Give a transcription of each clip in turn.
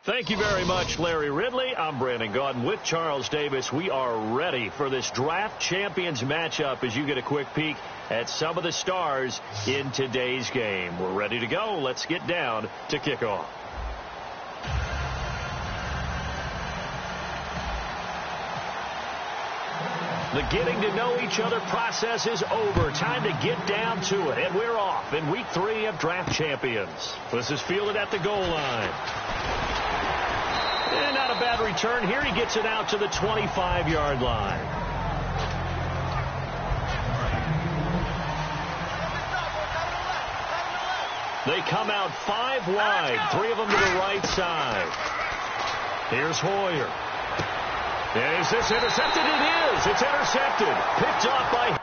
Thank you very much, Larry Ridley. I'm Brandon Gaudin with Charles Davis. We are ready for this draft champions matchup as you get a quick peek at some of the stars in today's game. We're ready to go. Let's get down to kickoff. The getting to know each other process is over. Time to get down to it. And we're off in week 3 of draft champions. This is fielded at the goal line. And not a bad return here. He gets it out to the 25-yard line. They come out 5 wide. 3 of them to the right side. Here's Hoyer. Is this intercepted? It is. It's intercepted. Picked off by...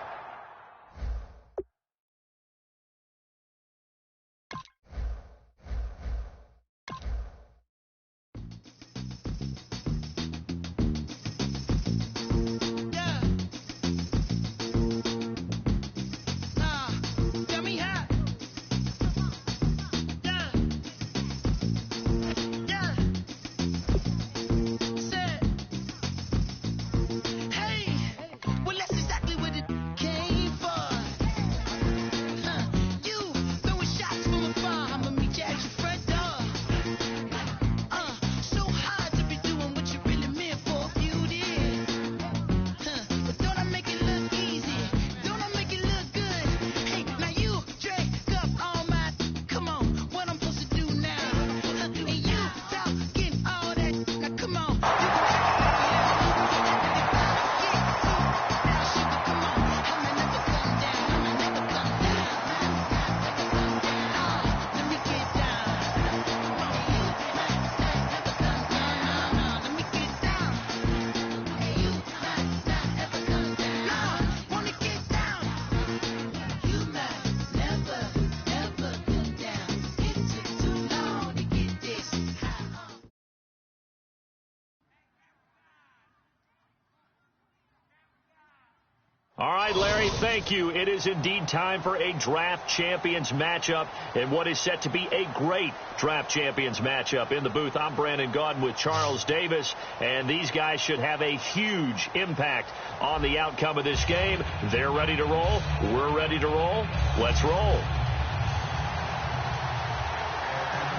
All right, Larry, thank you. It is indeed time for a draft champions matchup and what is set to be a great draft champions matchup. In the booth, I'm Brandon Gaudin with Charles Davis, and these guys should have a huge impact on the outcome of this game. They're ready to roll. We're ready to roll. Let's roll.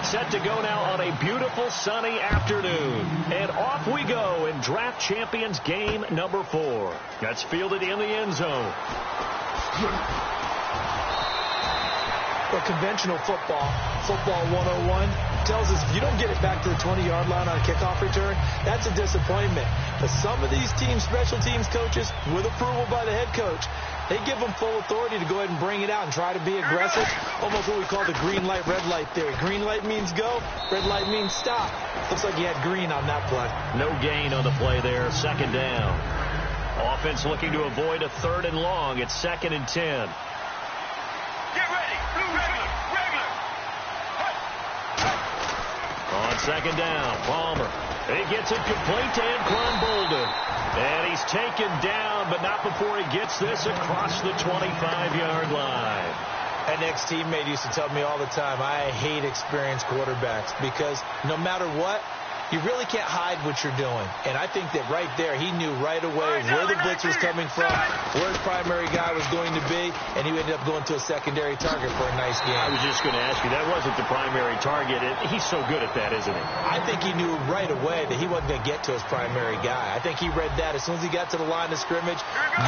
Set to go now on a beautiful sunny afternoon. And off we go in draft champions game number 4. That's fielded in the end zone. For conventional football 101, tells us if you don't get it back to the 20-yard line on a kickoff return, that's a disappointment. But some of these teams, special teams coaches, with approval by the head coach, they give them full authority to go ahead and bring it out and try to be aggressive. Almost what we call the green light, red light theory. Green light means go, red light means stop. Looks like he had green on that play. No gain on the play there. Second down. Offense looking to avoid a 3rd and long. It's 2nd and 10. Get ready. Regular. On 2nd down, Palmer. He gets it complete to Anquan Bolden. And he's taken down, but not before he gets this across the 25-yard line. An ex-teammate used to tell me all the time, I hate experienced quarterbacks because no matter what, you really can't hide what you're doing. And I think that right there, he knew right away where the blitz was coming from, where his primary guy was going to be, and he ended up going to a secondary target for a nice game. I was just going to ask you, that wasn't the primary target. He's so good at that, isn't he? I think he knew right away that he wasn't going to get to his primary guy. I think he read that as soon as he got to the line of scrimmage,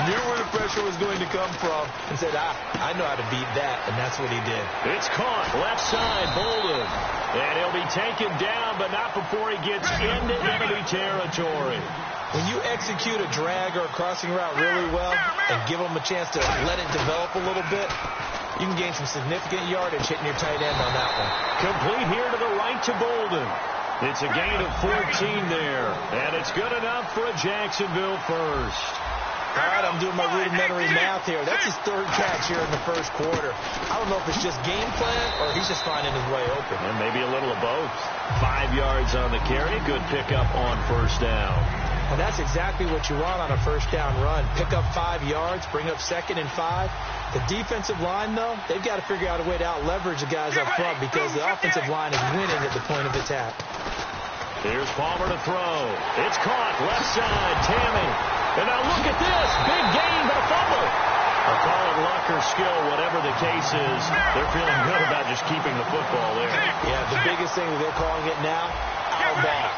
knew where the pressure was going to come from, and said, I know how to beat that, and that's what he did. It's caught, left side, Bolden. And he'll be taken down, but not before he gets into enemy territory. When you execute a drag or a crossing route really well and give them a chance to let it develop a little bit, you can gain some significant yardage hitting your tight end on that one. Complete here to the right to Bolden. It's a gain of 14 there, and it's good enough for a Jacksonville first. All right, I'm doing my rudimentary math here. That's his 3rd catch here in the first quarter. I don't know if it's just game plan or he's just finding his way open. And maybe a little of both. 5 yards on the carry. Good pickup on first down. And that's exactly what you want on a first down run. Pick up 5 yards, bring up 2nd and 5. The defensive line, though, they've got to figure out a way to out-leverage the guys up front because the offensive line is winning at the point of attack. Here's Palmer to throw. It's caught. Left side. Tammy. And now look at this. Big gain, but a fumble. I'll call it luck or skill, whatever the case is. They're feeling good about just keeping the football there. Yeah, the biggest thing that they're calling it now, our ball.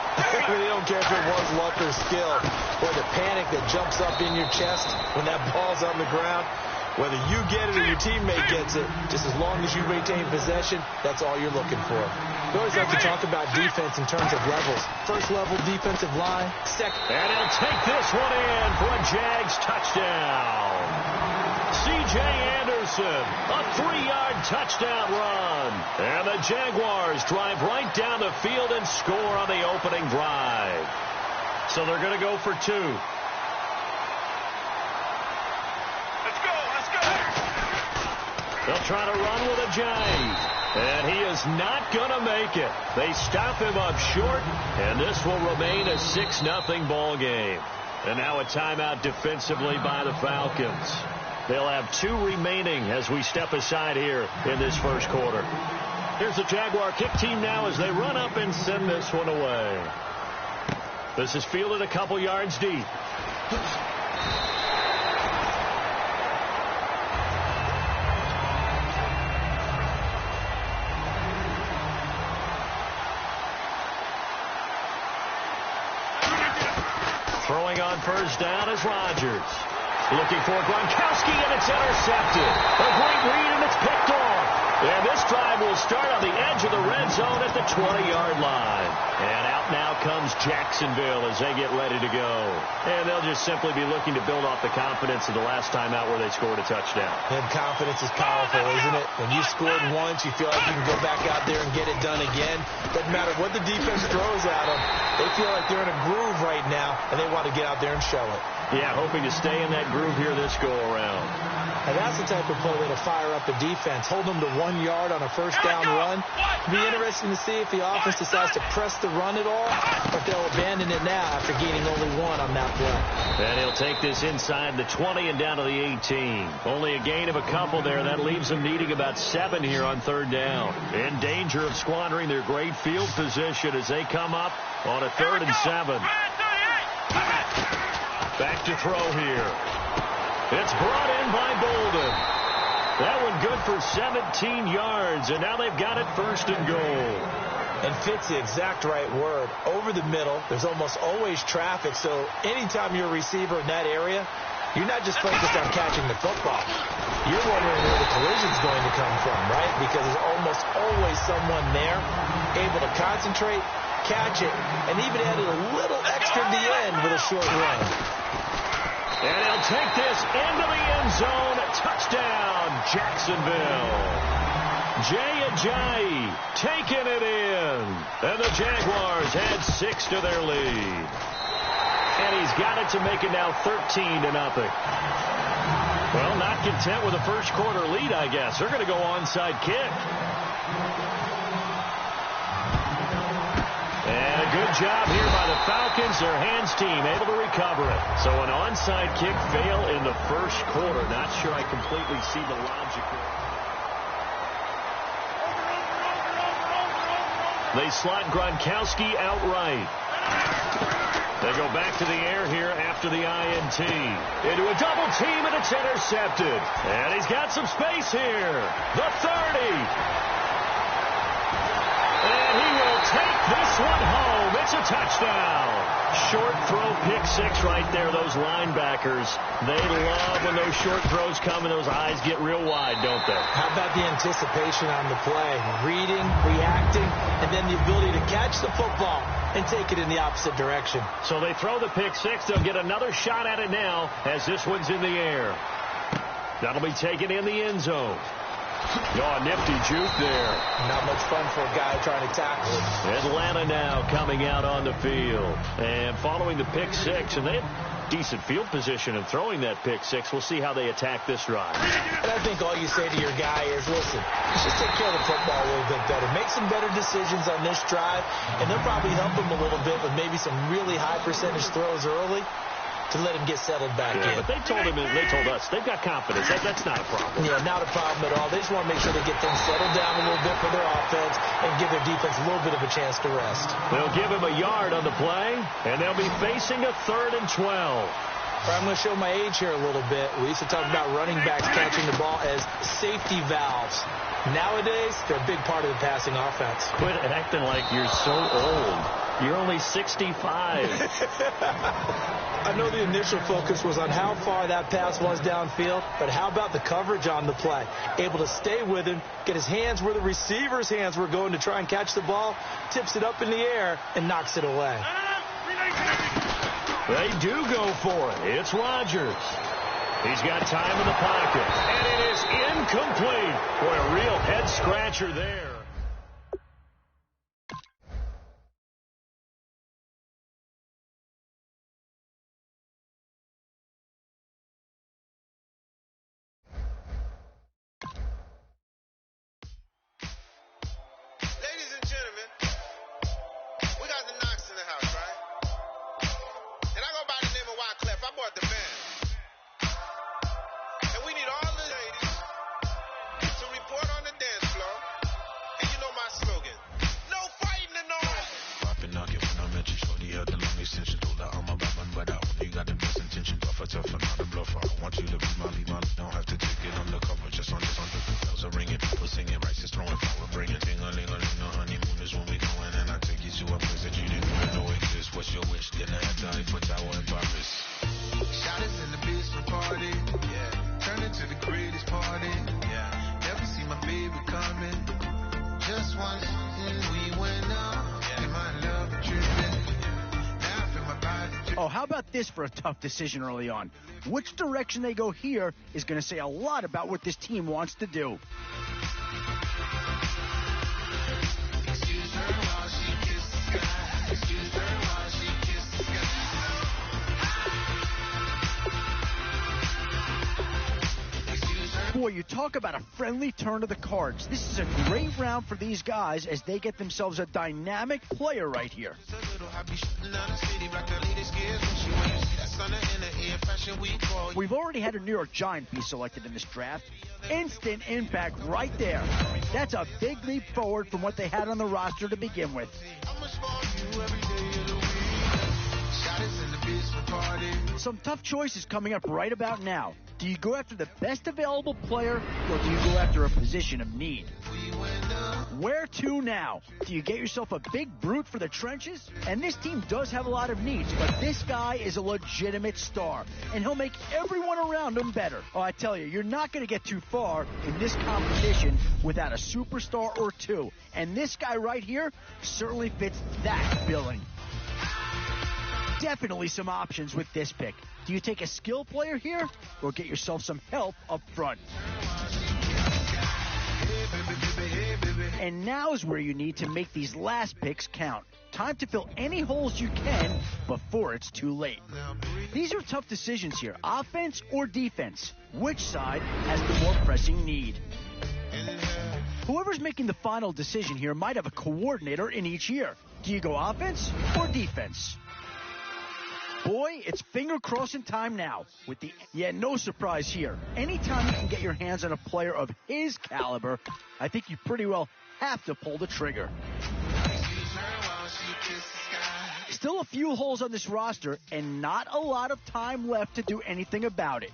They don't care if it was luck or skill, or the panic that jumps up in your chest when that ball's on the ground. Whether you get it or your teammate gets it, just as long as you retain possession, that's all you're looking for. We always like to talk about defense in terms of levels. First level defensive line, second. And he'll take this one in for a Jags touchdown. C.J. Anderson, a 3-yard touchdown run. And the Jaguars drive right down the field and score on the opening drive. So they're going to go for 2. They'll try to run with a Jags. And he is not going to make it. They stop him up short, and this will remain a 6-0 ball game. And now a timeout defensively by the Falcons. They'll have 2 remaining as we step aside here in this first quarter. Here's the Jaguar kick team now as they run up and send this one away. This is fielded a couple yards deep. Throwing on first down is Rodgers. Looking for Gronkowski, and it's intercepted. A great read, and it's picked off. And this drive will start on the edge of the red zone at the 20-yard line. And out now comes Jacksonville as they get ready to go. And they'll just simply be looking to build off the confidence of the last time out where they scored a touchdown. And confidence is powerful, isn't it? When you scored once, you feel like you can go back out there and get it done again. Doesn't matter what the defense throws at them. They feel like they're in a groove right now, and they want to get out there and show it. Yeah, hoping to stay in that groove here this go-around. And that's the type of play that'll fire up the defense. Hold them to 1 yard on a first down run. It'll be interesting to see if the offense decides to press the run at all, or if they'll abandon it now after gaining only 1 on that play. And he'll take this inside the 20 and down to the 18. Only a gain of a couple there. That leaves them needing about 7 here on third down. In danger of squandering their great field position as they come up on a 3rd and 7. Back to throw here. It's brought in by Bolden. That one good for 17 yards, and now they've got it 1st and goal. And fit's the exact right word. Over the middle, there's almost always traffic, so anytime you're a receiver in that area, you're not just focused on catching the football. You're wondering where the collision's going to come from, right? Because there's almost always someone there able to concentrate, catch it, and even added a little extra at the end with a short run. And he'll take this into the end zone. Touchdown, Jacksonville. Jay Ajayi taking it in. And the Jaguars add 6 to their lead. And he's got it to make it now 13-0. Well, not content with a first quarter lead, I guess. They're going to go onside kick. And a good job here by the Falcons. Their hands team able to recover it. So an onside kick fail in the first quarter. Not sure I completely see the logic there. They slot Gronkowski outright. They go back to the air here after the INT. Into a double team, and it's intercepted. And he's got some space here. The 30. And he will take this one home. It's a touchdown. Short throw, pick 6 right there. Those linebackers, they love when those short throws come and those eyes get real wide, don't they? How about the anticipation on the play? Reading, reacting, and then the ability to catch the football and take it in the opposite direction. So they throw the pick 6. They'll get another shot at it now as this one's in the air. That'll be taken in the end zone. Oh, nifty juke there. Not much fun for a guy trying to tackle it. Atlanta now coming out on the field. And following the pick 6, and they have decent field position in throwing that pick 6. We'll see how they attack this drive. And I think all you say to your guy is, listen, let's just take care of the football a little bit better. Make some better decisions on this drive, and they'll probably help him a little bit with maybe some really high percentage throws early. to let him get settled back in. But they told us they've got confidence. That's not a problem. Yeah, not a problem at all. They just want to make sure they get things settled down a little bit for their offense and give their defense a little bit of a chance to rest. They'll give him a yard on the play, and they'll be facing a 3rd and 12. I'm going to show my age here a little bit. We used to talk about running backs catching the ball as safety valves. Nowadays, they're a big part of the passing offense. Quit acting like you're so old. You're only 65. I know the initial focus was on how far that pass was downfield, but how about the coverage on the play? Able to stay with him, get his hands where the receiver's hands were going to try and catch the ball, tips it up in the air, and knocks it away. They do go for it. It's Rodgers. He's got time in the pocket, and it is incomplete. Boy, a real head-scratcher there. Ladies and gentlemen, we got the Knox in the house, right? And I go by the name of Wyclef. I bought the band. And we need all the ladies to report on the dance floor. And you know my slogan. No fighting and no Popping nugget when I met you, shorty had the long extension. Told her I'm a Batman, but I only got the best intention. Tougher, not a bluffer. I want you to be my lead, man. Don't have to take it undercover. Just on this, bells are ringing, people singing, rice is throwing, flower bringing. Ding-a-ling-a-ling, no honeymoon is when we going, and I take you to a place that you didn't even know exists. What's your wish? Dinner at the Eiffel Tower in Paris. Shot us in the basement party, yeah. Turn it to the greatest party, yeah. Never see my baby coming. Just once, we went out, and my love tripping. Now I feel my body tripping. Oh, how about this for a tough decision early on? Which direction they go here is going to say a lot about what this team wants to do. Excuse her while she kisses the sky. Excuse her while she kisses the sky. Excuse her. Boy, you talk about a friendly turn of the cards. This is a great round for these guys as they get themselves a dynamic player right here. So little happy shooting down the city like the lady scares when she when you see that sun in the air. Fashion week call. We've already had a New York Giant be selected in this draft. Instant impact right there. That's a big leap forward from what they had on the roster to begin with. I'm a spark you every day of the week. Shot us in the basement party. Some tough choices coming up right about now. Do you go after the best available player, or do you go after a position of need? We went up. Where to now? Do you get yourself a big brute for the trenches? And this team does have a lot of needs, but this guy is a legitimate star, and he'll make everyone around him better. Oh, I tell you, you're not going to get too far in this competition without a superstar or two. And this guy right here certainly fits that billing. Definitely some options with this pick. Do you take a skill player here, or get yourself some help up front? And now is where you need to make these last picks count. Time to fill any holes you can before it's too late. These are tough decisions here. Offense or defense? Which side has the more pressing need? Whoever's making the final decision here might have a coordinator in each year. Do you go offense or defense? Boy, it's finger-crossing time now. No surprise here. Anytime you can get your hands on a player of his caliber, I think you pretty well have to pull the trigger. Still a few holes on this roster, and not a lot of time left to do anything about it.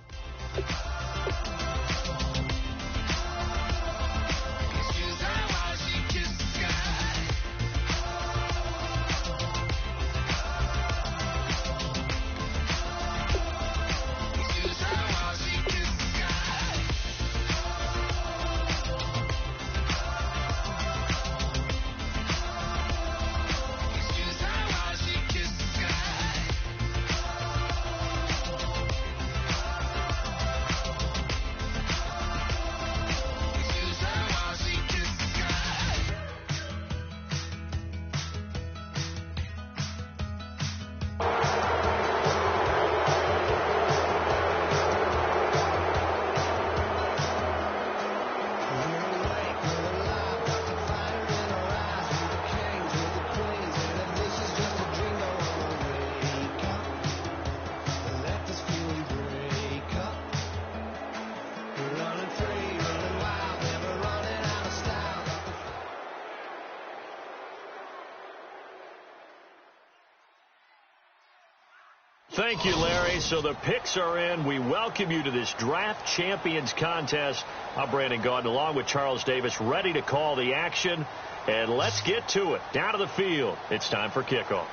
Thank you, Larry. So the picks are in. We welcome you to this Draft Champions contest. I'm Brandon Gaudin along with Charles Davis, ready to call the action. And let's get to it. Down to the field. It's time for kickoff.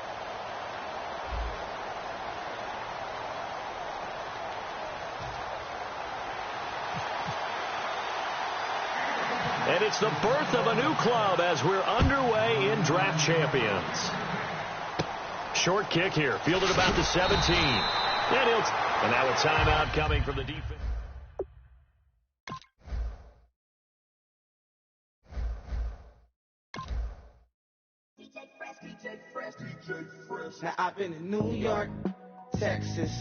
And it's the birth of a new club as we're underway in Draft Champions. Short kick here, fielded about the 17. And now a timeout coming from the defense. Now I've been in New York, Texas,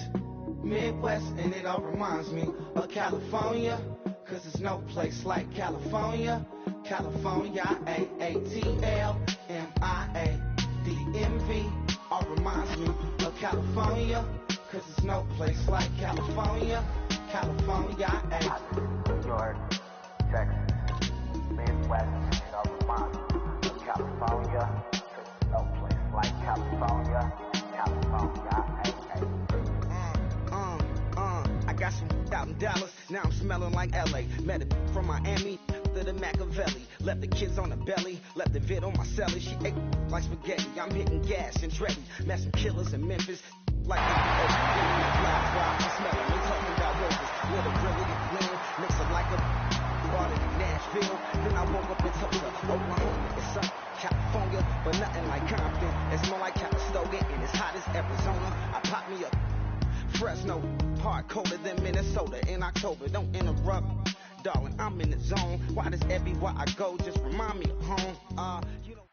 Midwest, and it all reminds me of California, 'cause there's no place like California. California, AATLMIA-DMV, all reminds me of California, 'cause there's no place like California. California, New York, Texas, Midwest, it all reminds me of California, 'cause there's no place like California. California, I got some out in Dallas, now I'm smelling like LA. Met it from Miami to the Machiavelli. Left the kids on the belly, left the vid on my celly. She ate like spaghetti, I'm hitting gas and Dreddy. Met some killers in Memphis, like I'm smelling, they talking about roses. With a brilliant blend, mix it like a bought it in Nashville. Then I woke up in Tulsa, Oklahoma. It's some California, but nothing like Compton. It's more like Calistoga, and it's hot as Arizona. I pop me up Fresno, hard colder than Minnesota in October. Don't interrupt, darling, I'm in the zone. Why does everywhere I go just remind me of home? You know.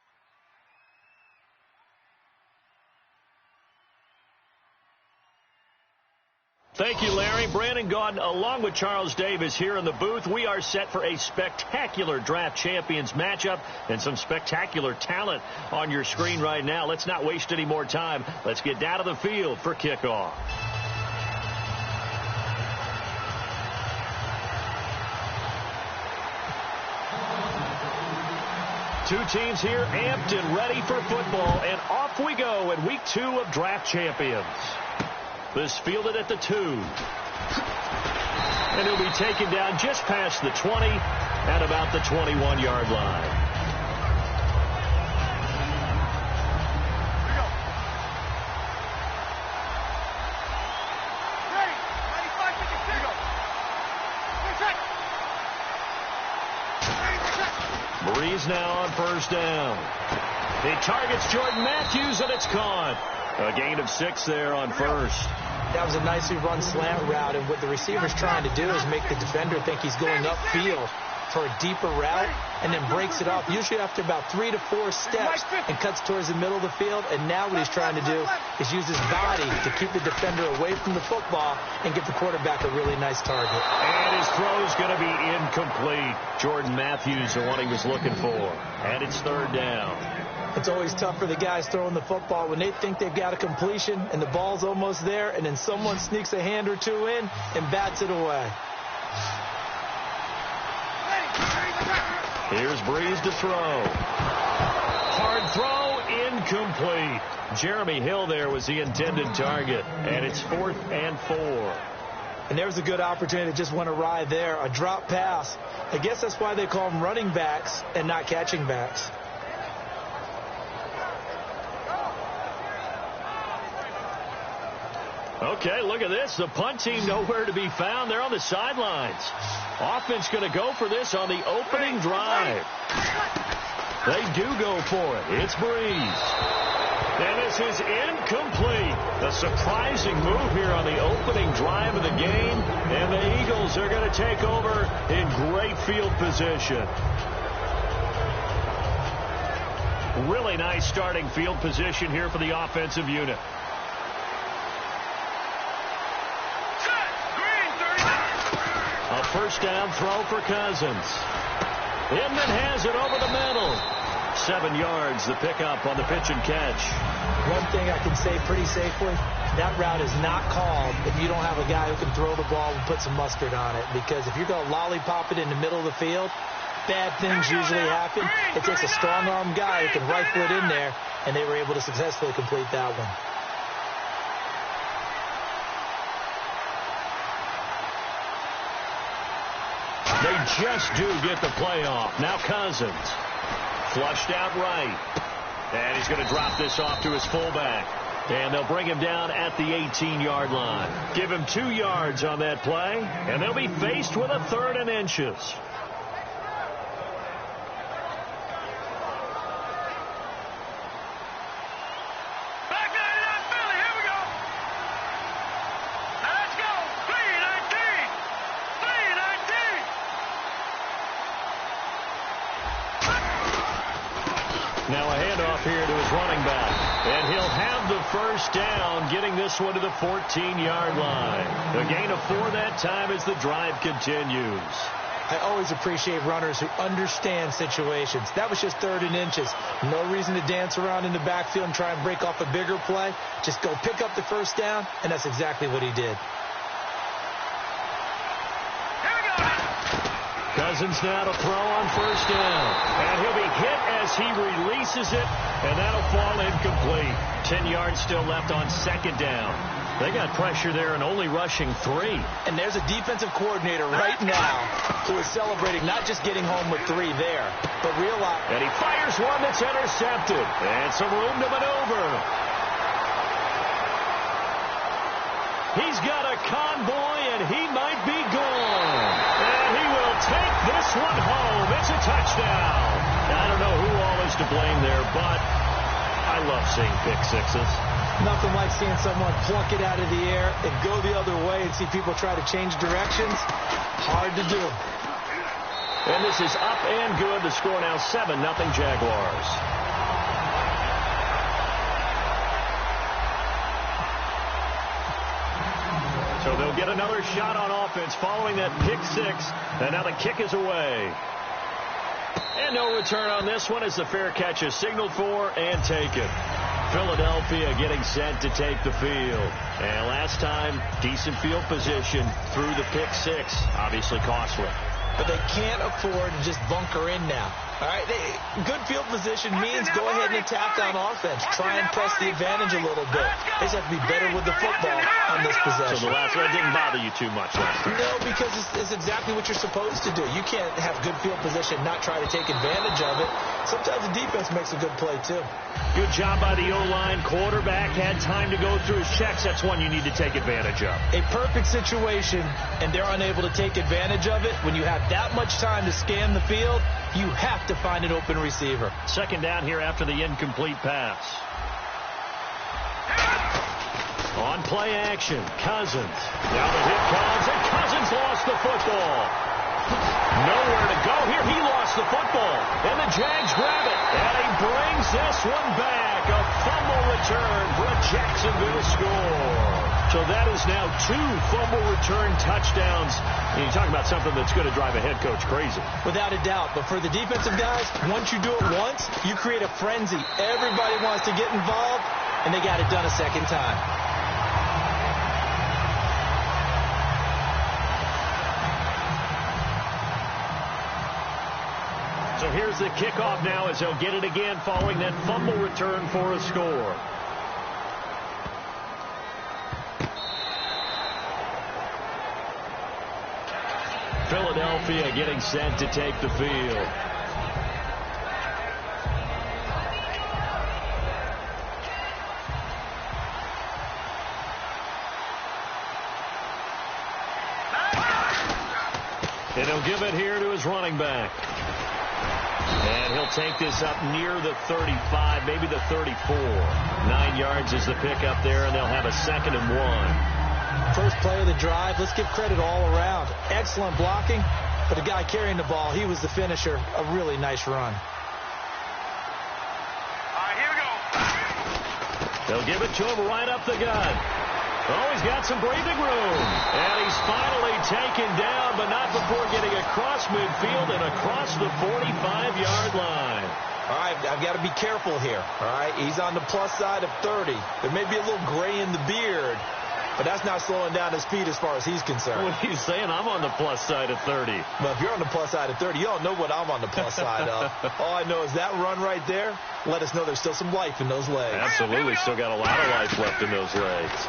Thank you, Larry. Brandon Gaudin along with Charles Davis here in the booth. We are set for a spectacular Draft Champions matchup and some spectacular talent on your screen right now. Let's not waste any more time. Let's get down to the field for kickoff. Two teams here amped and ready for football, and off we go in week 2 of Draft Champions. This fielded at the 2. And he'll be taken down just past the 20 at about the 21-yard line. Breeze now on first down. He targets Jordan Matthews, and it's caught. A gain of 6 there on first. That was a nicely run slant route, and what the receiver's trying to do is make the defender think he's going upfield for a deeper route, and then breaks it off, usually after about 3 to 4 steps, and cuts towards the middle of the field. And now what he's trying to do is use his body to keep the defender away from the football and get the quarterback a really nice target. And his throw's going to be incomplete. Jordan Matthews, the one he was looking for. And it's third down. It's always tough for the guys throwing the football when they think they've got a completion and the ball's almost there, and then someone sneaks a hand or two in and bats it away. Here's Breeze to throw. Hard throw, incomplete. Jeremy Hill there was the intended target, and it's 4th and 4. And there's a good opportunity that just went awry there, a drop pass. I guess that's why they call them running backs and not catching backs. Okay, look at this. The punt team nowhere to be found. They're on the sidelines. Offense going to go for this on the opening drive. They do go for it. It's Breeze. And this is incomplete. A surprising move here on the opening drive of the game. And the Eagles are going to take over in great field position. Really nice starting field position here for the offensive unit. A first down throw for Cousins. Inman has it over the middle. 7 yards, the pickup on the pitch and catch. One thing I can say pretty safely, that route is not called if you don't have a guy who can throw the ball and put some mustard on it. Because if you're going to lollipop it in the middle of the field, bad things usually happen. It takes a strong-arm guy who can rifle it in there, and they were able to successfully complete that one. just do get the play off. Now Cousins. Flushed out right. And he's going to drop this off to his fullback. And they'll bring him down at the 18-yard line. Give him 2 yards on that play, and they'll be faced with a 3rd and inches. Now a handoff here to his running back. And he'll have the first down, getting this one to the 14-yard line. A gain of 4 that time as the drive continues. I always appreciate runners who understand situations. That was just 3rd and inches. No reason to dance around in the backfield and try and break off a bigger play. Just go pick up the first down, and that's exactly what he did. Cousins now to throw on first down. And he'll be hit as he releases it, and that'll fall incomplete. 10 yards still left on 2nd down. They got pressure there and only rushing 3. And there's a defensive coordinator right now who is celebrating not just getting home with 3 there, but realize. And he fires one that's intercepted. And some room to maneuver. He's got a convoy, and he might be gone. And he will take this one home. It's a touchdown. I don't know who all is to blame there, but I love seeing pick sixes. Nothing like seeing someone pluck it out of the air and go the other way and see people try to change directions. Hard to do. And this is up and good. The score now 7-0 Jaguars. So they'll get another shot on offense following that pick 6. And now the kick is away. And no return on this one as the fair catch is signaled for and taken. Philadelphia getting set to take the field. And last time, decent field position through the pick 6. Obviously costly. But they can't afford to just bunker in now. All right, good field position means go ahead and attack on offense. Try and press the advantage a little bit. They just have to be better with the football on this possession. So the last one didn't bother you too much last time. No, because it's exactly what you're supposed to do. You can't have good field position, not try to take advantage of it. Sometimes the defense makes a good play, too. Good job by the O-line. Quarterback had time to go through his checks. That's one you need to take advantage of. A perfect situation, and they're unable to take advantage of it. When you have that much time to scan the field, you have to find an open receiver. 2nd down here after the incomplete pass. On play action, Cousins. Now the hit comes, and Cousins lost the football. Nowhere to go here. He lost the football. And the Jags grab it. And he brings this one back. A fumble return for a Jacksonville score. So that is now 2 fumble return touchdowns. And you talk about something that's going to drive a head coach crazy. Without a doubt. But for the defensive guys, once you do it once, you create a frenzy. Everybody wants to get involved, and they got it done a second time. So here's the kickoff now as they'll get it again following that fumble return for a score. Philadelphia getting set to take the field. And he'll give it here to his running back. And he'll take this up near the 35, maybe the 34. 9 yards is the pickup there, and they'll have a 2nd and 1. First play of the drive. Let's give credit all around. Excellent blocking, but the guy carrying the ball, he was the finisher. A really nice run. All right, here we go. They'll give it to him right up the gut. Oh, he's got some breathing room. And he's finally taken down, but not before getting across midfield and across the 45-yard line. All right, I've got to be careful here. All right, he's on the plus side of 30. There may be a little gray in the beard, but that's not slowing down his speed as far as he's concerned. What are you saying? I'm on the plus side of 30. Well, if you're on the plus side of 30, you don't know what I'm on the plus side of. All I know is that run right there let us know there's still some life in those legs. Absolutely. Still got a lot of life left in those legs.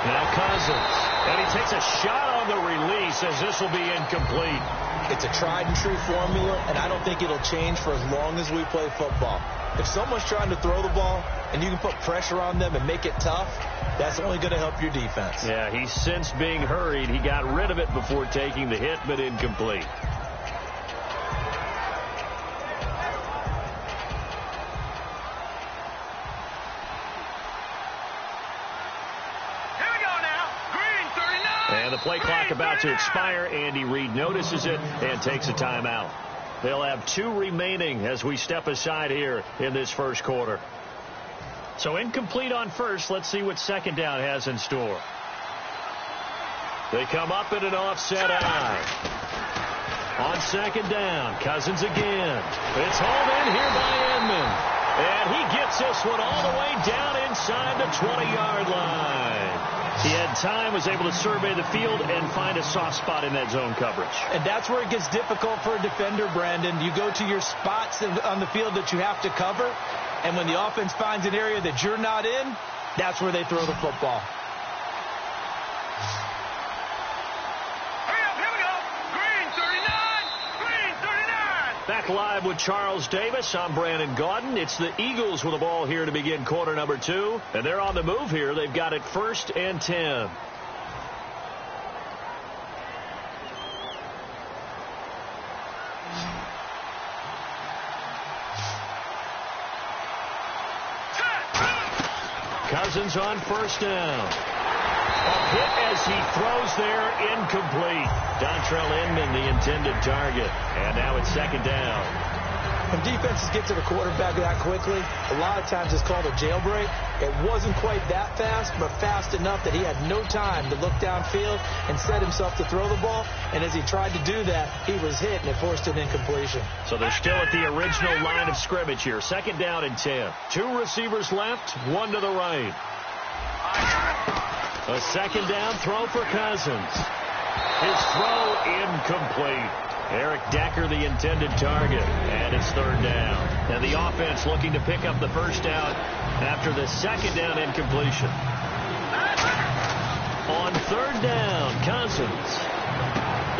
Now Cousins. And he takes a shot on the release as this will be incomplete. It's a tried-and-true formula, and I don't think it'll change for as long as we play football. If someone's trying to throw the ball and you can put pressure on them and make it tough, that's only going to help your defense. Yeah, he sensed being hurried. He got rid of it before taking the hit, but incomplete. And the play clock about to expire. Andy Reid notices it and takes a timeout. They'll have 2 remaining as we step aside here in this first quarter. So incomplete on first. Let's see what second down has in store. They come up in an offset eye. On second down, Cousins again. It's hauled in here by Inman. And he gets this one all the way down inside the 20-yard line. He had time, was able to survey the field and find a soft spot in that zone coverage. And that's where it gets difficult for a defender, Brandon. You go to your spots on the field that you have to cover, and when the offense finds an area that you're not in, that's where they throw the football. Back live with Charles Davis. I'm Brandon Gaudin. It's the Eagles with the ball here to begin quarter number 2. And they're on the move here. They've got it 1st and 10. Cousins on 1st down. A hit as he throws there, incomplete. Dontrell Inman, the intended target. And now it's 2nd down. When defenses get to the quarterback that quickly, a lot of times it's called a jailbreak. It wasn't quite that fast, but fast enough that he had no time to look downfield and set himself to throw the ball. And as he tried to do that, he was hit, and it forced an incompletion. So they're still at the original line of scrimmage here. 2nd down and 10. 2 receivers left, 1 to the right. A 2nd down throw for Cousins. His throw incomplete. Eric Decker, the intended target. And it's 3rd down. And the offense looking to pick up the 1st down after the 2nd down incompletion. On 3rd down, Cousins.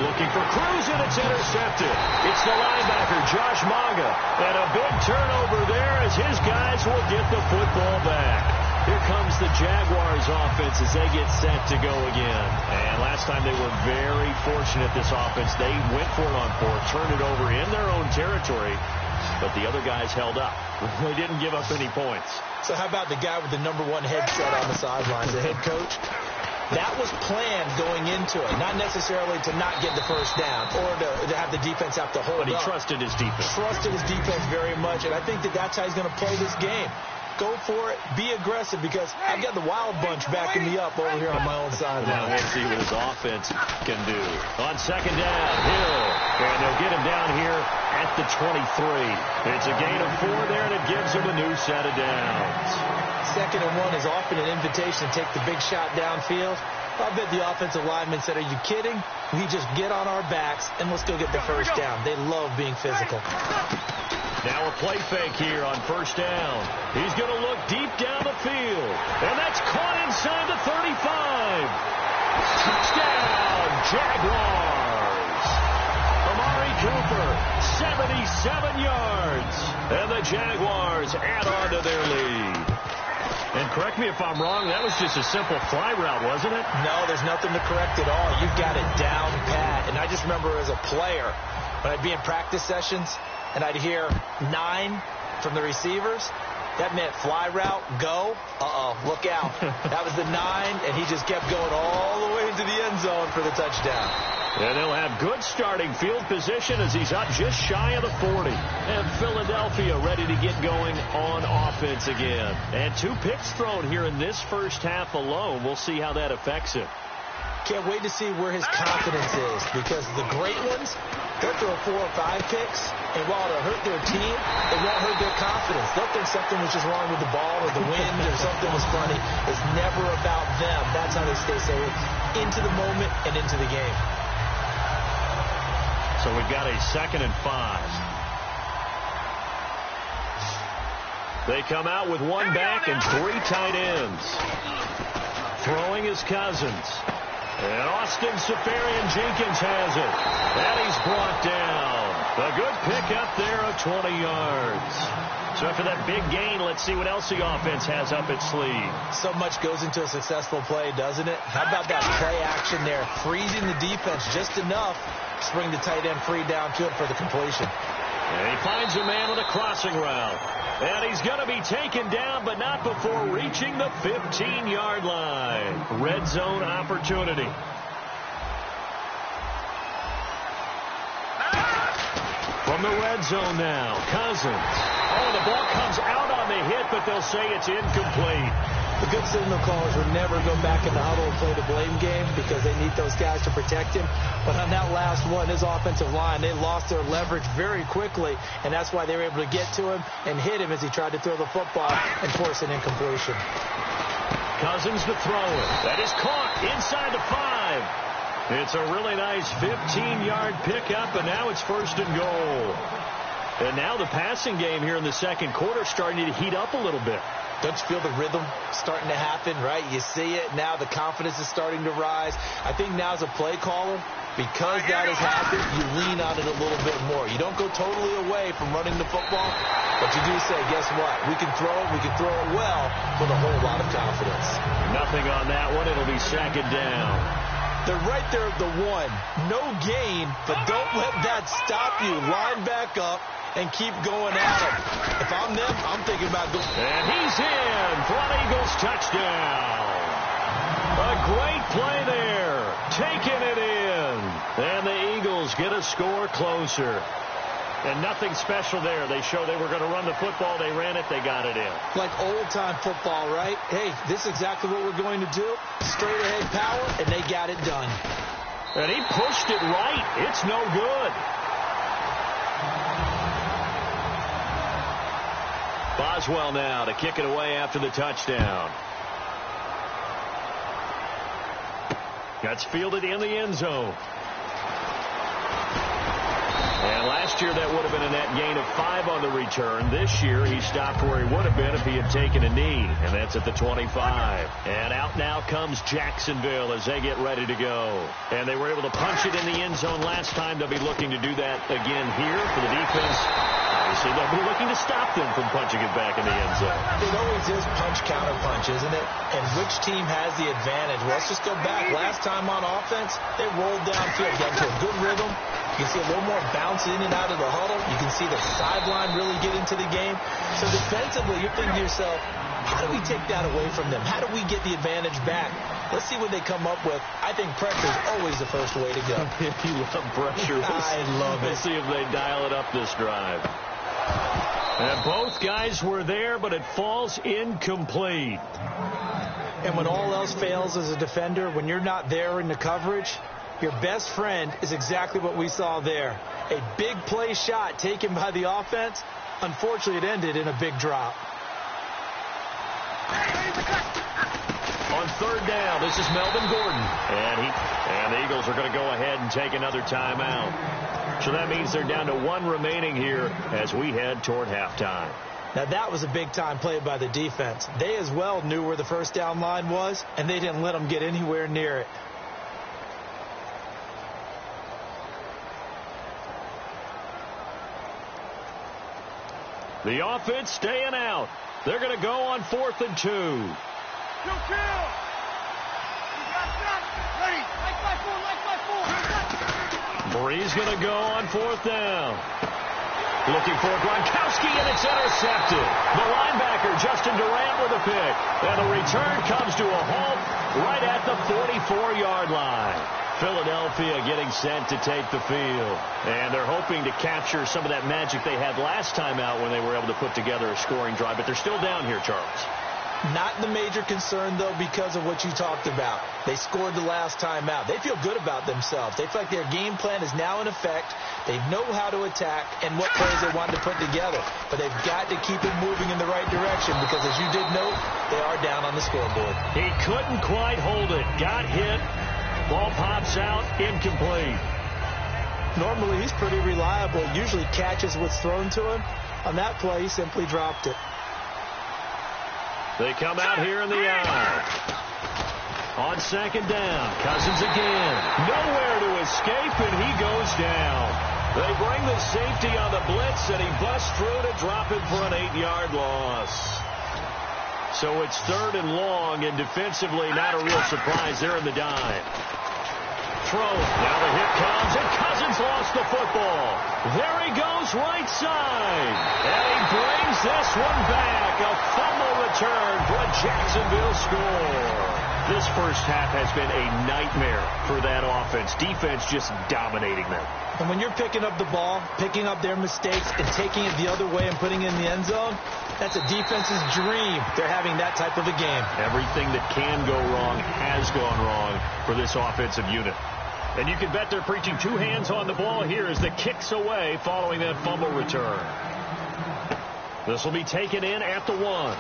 Looking for Cruz, and it's intercepted. It's the linebacker, Josh Maga. And a big turnover there as his guys will get the football back. Here comes the Jaguars offense as they get set to go again. And last time they were very fortunate, this offense. They went for it on 4th, turned it over in their own territory, but the other guys held up. They didn't give up any points. So how about the guy with the #1 headset on the sidelines, the head coach? That was planned going into it, not necessarily to not get the 1st down or to have the defense have to hold up. But he trusted his defense. Trusted his defense very much, and I think that's how he's going to play this game. Go for it. Be aggressive, because I've got the Wild Bunch backing me up over here on my own sideline. Now we'll see what his offense can do. On 2nd down, Hill. And they'll get him down here at the 23. It's a gain of 4 there, and it gives him a new set of downs. 2nd and 1 is often an invitation to take the big shot downfield. I bet the offensive lineman said, "Are you kidding? We just get on our backs and let's go get the 1st down." They love being physical. Now a play fake here on 1st down. He's going to look deep down the field. And that's caught inside the 35. Touchdown, Jaguars. Amari Cooper, 77 yards. And the Jaguars add on to their lead. And correct me if I'm wrong, that was just a simple fly route, wasn't it? No, there's nothing to correct at all. You've got it down pat. And I just remember as a player, when I'd be in practice sessions, and I'd hear 9 from the receivers, that meant fly route, go, look out. That was the 9, and he just kept going all the way into the end zone for the touchdown. And they'll have good starting field position as he's up just shy of the 40. And Philadelphia ready to get going on offense again. And 2 picks thrown here in this first half alone. We'll see how that affects him. Can't wait to see where his confidence is, because the great ones, they'll throw 4 or 5 picks, and while it'll hurt their team, it won't hurt their confidence. They'll think something was just wrong with the ball or the wind or something was funny. It's never about them. That's how they stay safe into the moment and into the game. So we've got a 2nd and 5. They come out with 1 back and 3 tight ends. Throwing is Cousins. And Austin Seferian-Jenkins has it. And he's brought down. A good pickup there of 20 yards. So after that big gain, let's see what else the offense has up its sleeve. So much goes into a successful play, doesn't it? How about that play action there? Freezing the defense just enough to bring the tight end free downfield for the completion. And he finds a man with a crossing route. And he's going to be taken down, but not before reaching the 15-yard line. Red zone opportunity. From the red zone now, Cousins. Oh, the ball comes out on the hit, but they'll say it's incomplete. The good signal callers would never go back in the huddle and play the blame game because they need those guys to protect him. But on that last one, his offensive line, they lost their leverage very quickly, and that's why they were able to get to him and hit him as he tried to throw the football and force an incompletion. Cousins to throw it. That is caught inside the 5. It's a really nice 15-yard pickup, and now it's 1st and goal. And now the passing game here in the second quarter starting to heat up a little bit. Don't you feel the rhythm starting to happen, right? You see it. Now the confidence is starting to rise. I think now as a play caller, because that has happened, you lean on it a little bit more. You don't go totally away from running the football, but you do say, guess what? We can throw it. We can throw it well with a whole lot of confidence. Nothing on that one. It'll be 2nd down. They're right there at the 1. No gain, but don't let that stop you. Line back up and keep going at it. If I'm them, I'm thinking about going. And he's in for an Eagles touchdown. A great play there. Taking it in. And the Eagles get a score closer. And nothing special there. They show they were going to run the football. They ran it. They got it in. Like old-time football, right? Hey, this is exactly what we're going to do. Straight-ahead power, and they got it done. And he pushed it right. It's no good. Boswell now to kick it away after the touchdown. That's fielded in the end zone. And last year that would have been a net gain of 5 on the return. This year he stopped where he would have been if he had taken a knee. And that's at the 25. And out now comes Jacksonville as they get ready to go. And they were able to punch it in the end zone last time. They'll be looking to do that again here for the defense. Obviously they'll be looking to stop them from punching it back in the end zone. It always is punch-counter punch, isn't it? And which team has the advantage? Well, let's just go back. Last time on offense, they rolled downfield, got into a good rhythm. You can see a little more bounce in and out of the huddle. You can see the sideline really get into the game. So defensively, you're thinking to yourself, how do we take that away from them? How do we get the advantage back? Let's see what they come up with. I think pressure is always the first way to go. You love pressure. I love it. Let's see if they dial it up this drive. And both guys were there, but it falls incomplete. And when all else fails as a defender, when you're not there in the coverage, your best friend is exactly what we saw there. A big play shot taken by the offense. Unfortunately, it ended in a big drop. On 3rd down, this is Melvin Gordon. And the Eagles are going to go ahead and take another timeout. So that means they're down to 1 remaining here as we head toward halftime. Now, that was a big-time play by the defense. They as well knew where the first down line was, and they didn't let them get anywhere near it. The offense staying out. They're going to go on 4th and 2. Bree's going to go on 4th down. Looking for Gronkowski, and it's intercepted. The linebacker, Justin Durant, with a pick. And the return comes to a halt right at the 44-yard line. Philadelphia getting set to take the field. And they're hoping to capture some of that magic they had last time out when they were able to put together a scoring drive. But they're still down here, Charles. Not the major concern, though, because of what you talked about. They scored the last time out. They feel good about themselves. They feel like their game plan is now in effect. They know how to attack and what plays they want to put together. But they've got to keep it moving in the right direction because, as you did note, they are down on the scoreboard. He couldn't quite hold it. Got hit. Ball pops out. Incomplete. Normally, he's pretty reliable. Usually catches what's thrown to him. On that play, he simply dropped it. They come out here in the eye. On second down, Cousins again. Nowhere to escape, and he goes down. They bring the safety on the blitz, and he busts through to drop it for an 8-yard loss. So it's 3rd and long, and defensively not a real surprise. They're in the dive. Throw. Now the hit comes, and Cousins lost the football. There he goes right side. And he brings this one back. A fumble return for a Jacksonville score. This first half has been a nightmare for that offense. Defense just dominating them. And when you're picking up the ball, picking up their mistakes, and taking it the other way and putting it in the end zone, that's a defense's dream. They're having that type of a game. Everything that can go wrong has gone wrong for this offensive unit. And you can bet they're preaching 2 hands on the ball here as the kick's away following that fumble return. This will be taken in at the 1.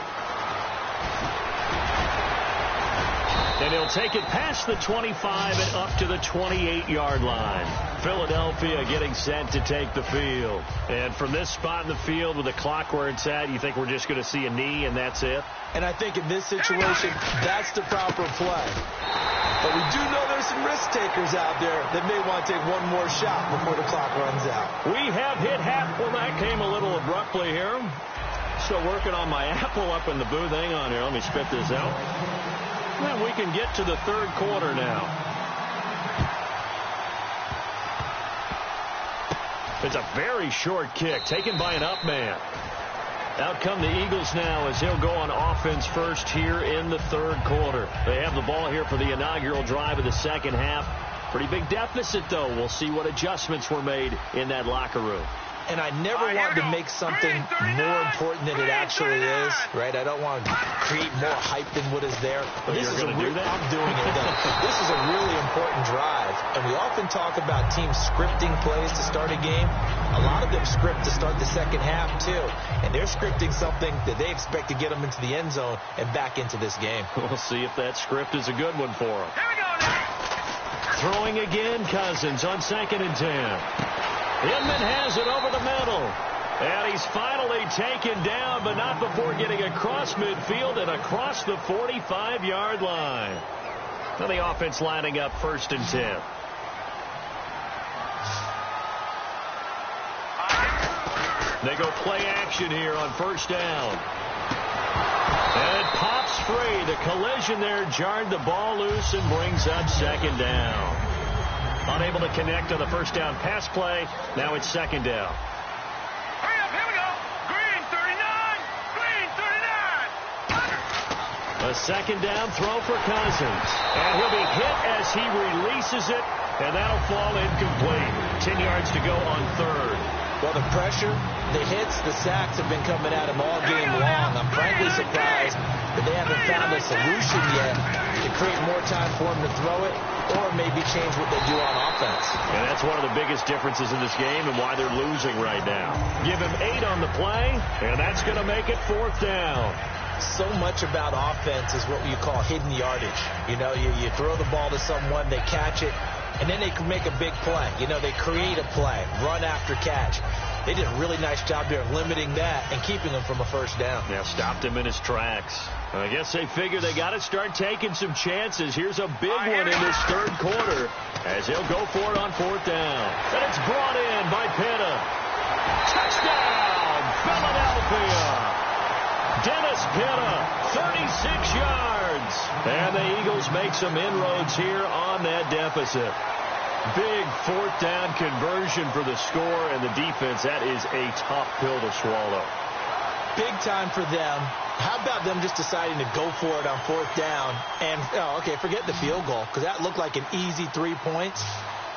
And he'll take it past the 25 and up to the 28-yard line. Philadelphia getting set to take the field. And from this spot in the field with the clock where it's at, you think we're just going to see a knee and that's it? And I think in this situation, that's the proper play. But we do know there's some risk takers out there that may want to take one more shot before the clock runs out. We have hit half. Well, that came a little abruptly here. Still working on my apple up in the booth. Hang on here. Let me spit this out. Well, we can get to the 3rd quarter now. It's a very short kick taken by an up man. Out come the Eagles now as he'll go on offense first here in the 3rd quarter. They have the ball here for the inaugural drive of the second half. Pretty big deficit, though. We'll see what adjustments were made in that locker room. And I never want to make something more important than it actually is, right? I don't want to create more hype than what is there. But this is I'm doing it. This is a really important drive. And we often talk about teams scripting plays to start a game. A lot of them script to start the second half, too. And they're scripting something that they expect to get them into the end zone and back into this game. We'll see if that script is a good one for them. Here we go now. Throwing again, Cousins on 2nd and 10. Inman has it over the middle. And he's finally taken down, but not before getting across midfield and across the 45-yard line. Now the offense lining up 1st and 10. They go play action here on 1st down. And it pops free. The collision there jarred the ball loose and brings up 2nd down. Unable to connect on the 1st down pass play. Now it's 2nd down. Hurry up, here we go. Green 39. Green 39. A 2nd down throw for Cousins. And he'll be hit as he releases it. And that'll fall incomplete. 10 yards to go on 3rd. Well, the pressure, the hits, the sacks have been coming at him all game long. I'm frankly surprised that they haven't found a solution yet to create more time for him to throw it or maybe change what they do on offense. And that's one of the biggest differences in this game and why they're losing right now. Give him 8 on the play, and that's going to make it 4th down. So much about offense is what you call hidden yardage. You know, you throw the ball to someone, they catch it, and then they can make a big play. You know, they create a play, run after catch. They did a really nice job there of limiting that and keeping him from a 1st down. Yeah, stopped him in his tracks. I guess they figure they got to start taking some chances. Here's a big one in this 3rd quarter as he'll go for it on 4th down. And it's brought in by Pitta. Touchdown, Philadelphia. Dennis Pitta, 36 yards. And the Eagles make some inroads here on that deficit. Big 4th down conversion for the score, and the defense, that is a tough pill to swallow. Big time for them. How about them just deciding to go for it on 4th down? And, forget the field goal, because that looked like an easy 3 points.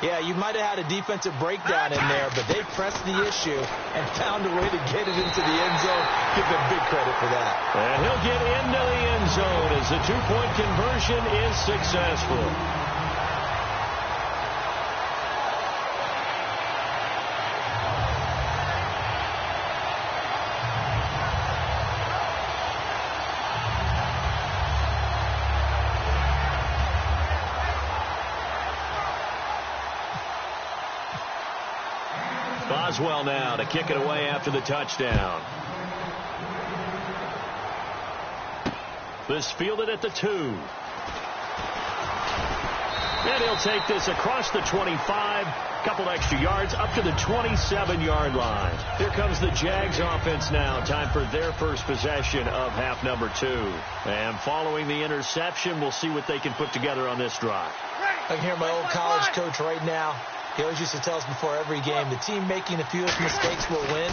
Yeah, you might have had a defensive breakdown in there, but they pressed the issue and found a way to get it into the end zone. Give them big credit for that. And he'll get into the end zone as the 2-point conversion is successful. Boswell now to kick it away after the touchdown. This fielded at the 2. And he'll take this across the 25, couple extra yards, up to the 27-yard line. Here comes the Jags offense now. Time for their first possession of half number 2. And following the interception, we'll see what they can put together on this drive. I can hear my old college coach right now. He always used to tell us before every game, the team making the fewest mistakes will win.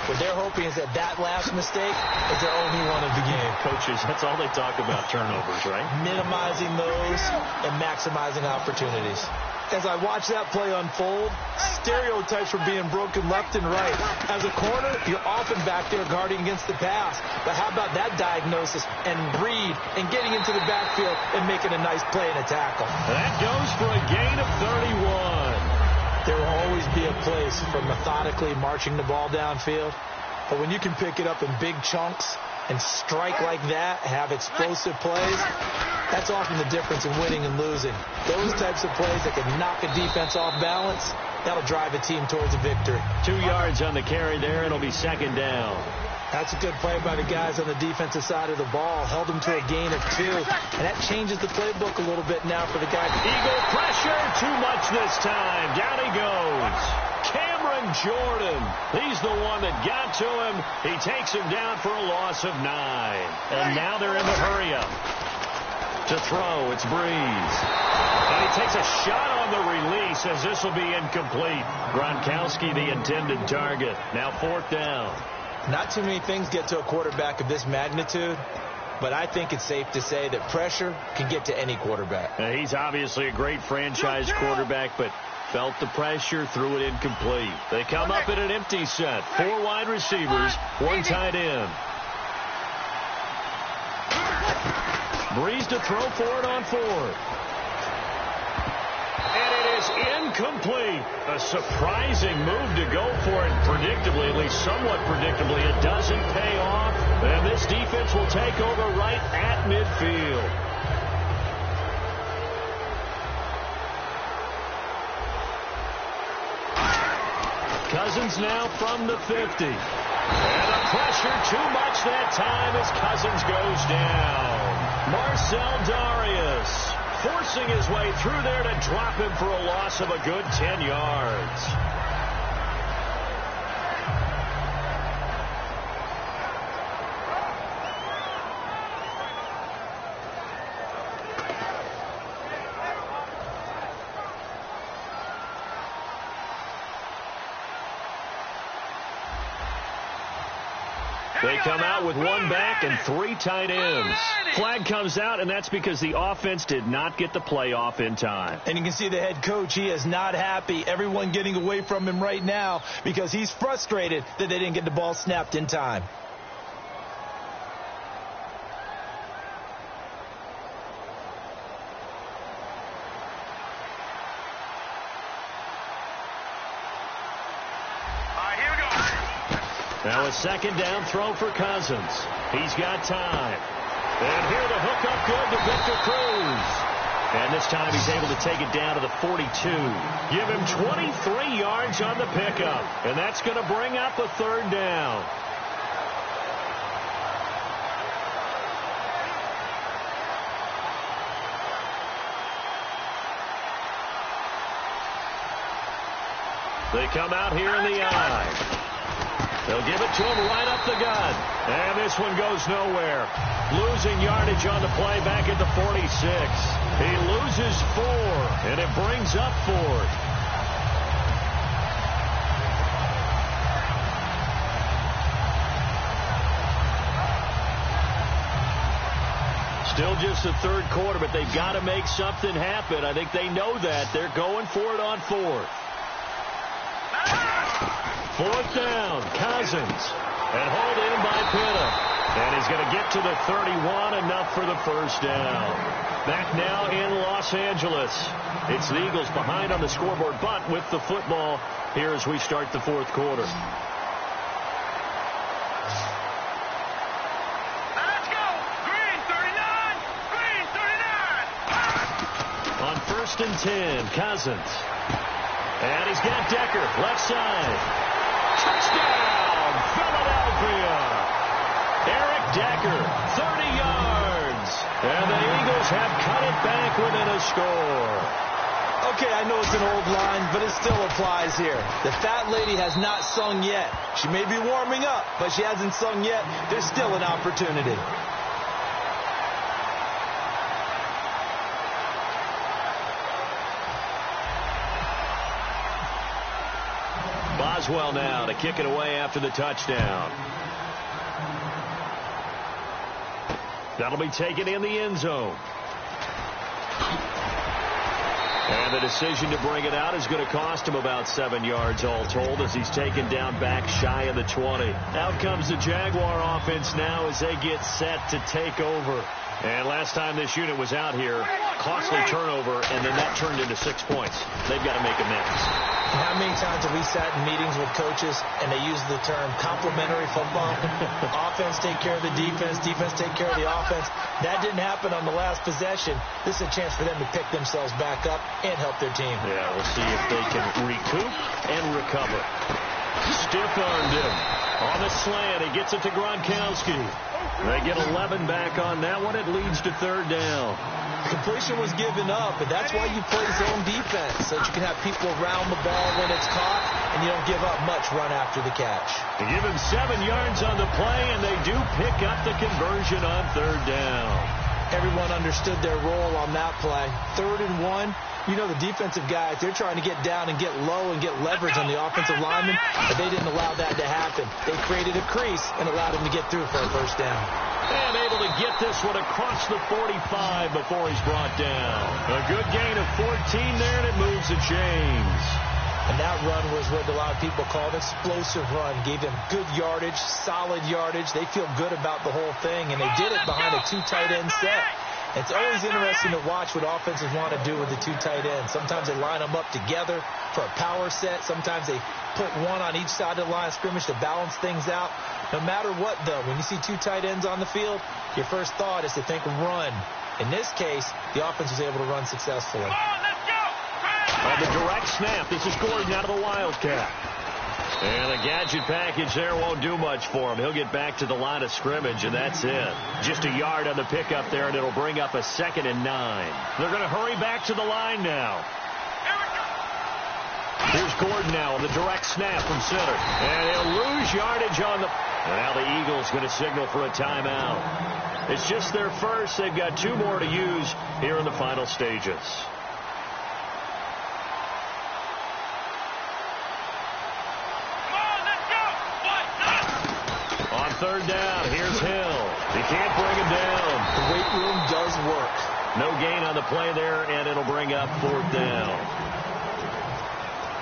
What they're hoping is that last mistake is their only one of the game. Coaches, that's all they talk about, turnovers, right? Minimizing those and maximizing opportunities. As I watch that play unfold, stereotypes were being broken left and right. As a corner, you're often back there guarding against the pass. But how about that diagnosis and read and getting into the backfield and making a nice play and a tackle? That goes for a gain of 31. There will always be a place for methodically marching the ball downfield. But when you can pick it up in big chunks and strike like that, have explosive plays, that's often the difference in winning and losing. Those types of plays that can knock a defense off balance, that'll drive a team towards a victory. 2 yards on the carry there. It'll be second down. That's a good play by the guys on the defensive side of the ball. Held them to a gain of 2. And that changes the playbook a little bit now for the guy. Eagle pressure, too much this time. Down he goes. Cameron Jordan. He's the one that got to him. He takes him down for a loss of 9. And now they're in the hurry-up. To throw, it's Breeze. And he takes a shot on the release as this will be incomplete. Gronkowski, the intended target. Now 4th down. Not too many things get to a quarterback of this magnitude, but I think it's safe to say that pressure can get to any quarterback. He's obviously a great franchise quarterback, but felt the pressure, threw it incomplete. They come up in an empty set. 4 wide receivers, 1 tight end. Breeze to throw for it on 4th. And it is incomplete. A surprising move to go for it. Predictably, at least somewhat predictably, it doesn't pay off. And this defense will take over right at midfield. Cousins now from the 50. And the pressure too much that time as Cousins goes down. Marcel Darius forcing his way through there to drop him for a loss of a good 10 yards. They come out with 1 back and 3 tight ends. Flag comes out, and that's because the offense did not get the play off in time. And you can see the head coach, he is not happy. Everyone getting away from him right now because he's frustrated that they didn't get the ball snapped in time. Now a 2nd down throw for Cousins. He's got time. And here the hook up good to Victor Cruz. And this time he's able to take it down to the 42. Give him 23 yards on the pickup. And that's going to bring up a 3rd down. They come out here in the eye. They'll give it to him right up the gut. And this one goes nowhere. Losing yardage on the play back at the 46. He loses 4, and it brings up 4th. Still just the 3rd quarter, but they've got to make something happen. I think they know that. They're going for it on 4th. 4th down, Cousins, and hauled in by Pitta. And he's going to get to the 31, enough for the 1st down. Back now in Los Angeles. It's the Eagles behind on the scoreboard, but with the football here as we start the 4th quarter. Let's go! Green 39! Green 39! On 1st and 10, Cousins. And he's got Decker, left side. Touchdown, Philadelphia. Eric Decker, 30 yards. And the Eagles Eagles have cut it back within a score. Okay, I know it's an old line, but it still applies here. The fat lady has not sung yet. She may be warming up, but she hasn't sung yet. There's still an opportunity. Boswell now to kick it away after the touchdown. That'll be taken in the end zone. And the decision to bring it out is going to cost him about 7 yards all told as he's taken down back shy of the 20. Out comes the Jaguar offense now as they get set to take over. And last time this unit was out here, costly turnover, and then that turned into 6 points. They've got to make amends. How many times have we sat in meetings with coaches and they use the term complementary football? Offense take care of the defense, defense take care of the offense. That didn't happen on the last possession. This is a chance for them to pick themselves back up and help their team. Yeah, we'll see if they can recoup and recover. Stiff-armed him on the slant. He gets it to Gronkowski. They get 11 back on that one. It leads to third down. Completion was given up, and that's why you play zone defense, so that you can have people around the ball when it's caught, and you don't give up much run after the catch. They give him 7 yards on the play, and they do pick up the conversion on third down. Everyone understood their role on that play. 3rd and 1. You know the defensive guys, they're trying to get down and get low and get leverage on the offensive lineman, but they didn't allow that to happen. They created a crease and allowed him to get through for a first down. And able to get this one across the 45 before he's brought down. A good gain of 14 there, and it moves the chains. And that run was what a lot of people call an explosive run. Gave them good yardage, solid yardage. They feel good about the whole thing, and they did it behind a 2 tight end set. It's always interesting to watch what offenses want to do with the 2 tight ends. Sometimes they line them up together for a power set. Sometimes they put one on each side of the line of scrimmage to balance things out. No matter what, though, when you see 2 tight ends on the field, your first thought is to think run. In this case, the offense was able to run successfully. On the direct snap, this is Gordon out of the Wildcat. And the gadget package there won't do much for him. He'll get back to the line of scrimmage, and that's it. Just a yard on the pickup there, and it'll bring up a 2nd and 9. They're going to hurry back to the line now. Here's Gordon now on the direct snap from center. And he'll lose yardage on the... And now the Eagles going to signal for a timeout. It's just their first. They've got 2 more to use here in the final stages. On third down, here's Hill. He can't bring him down. The weight room does work. No gain on the play there, and it'll bring up 4th down.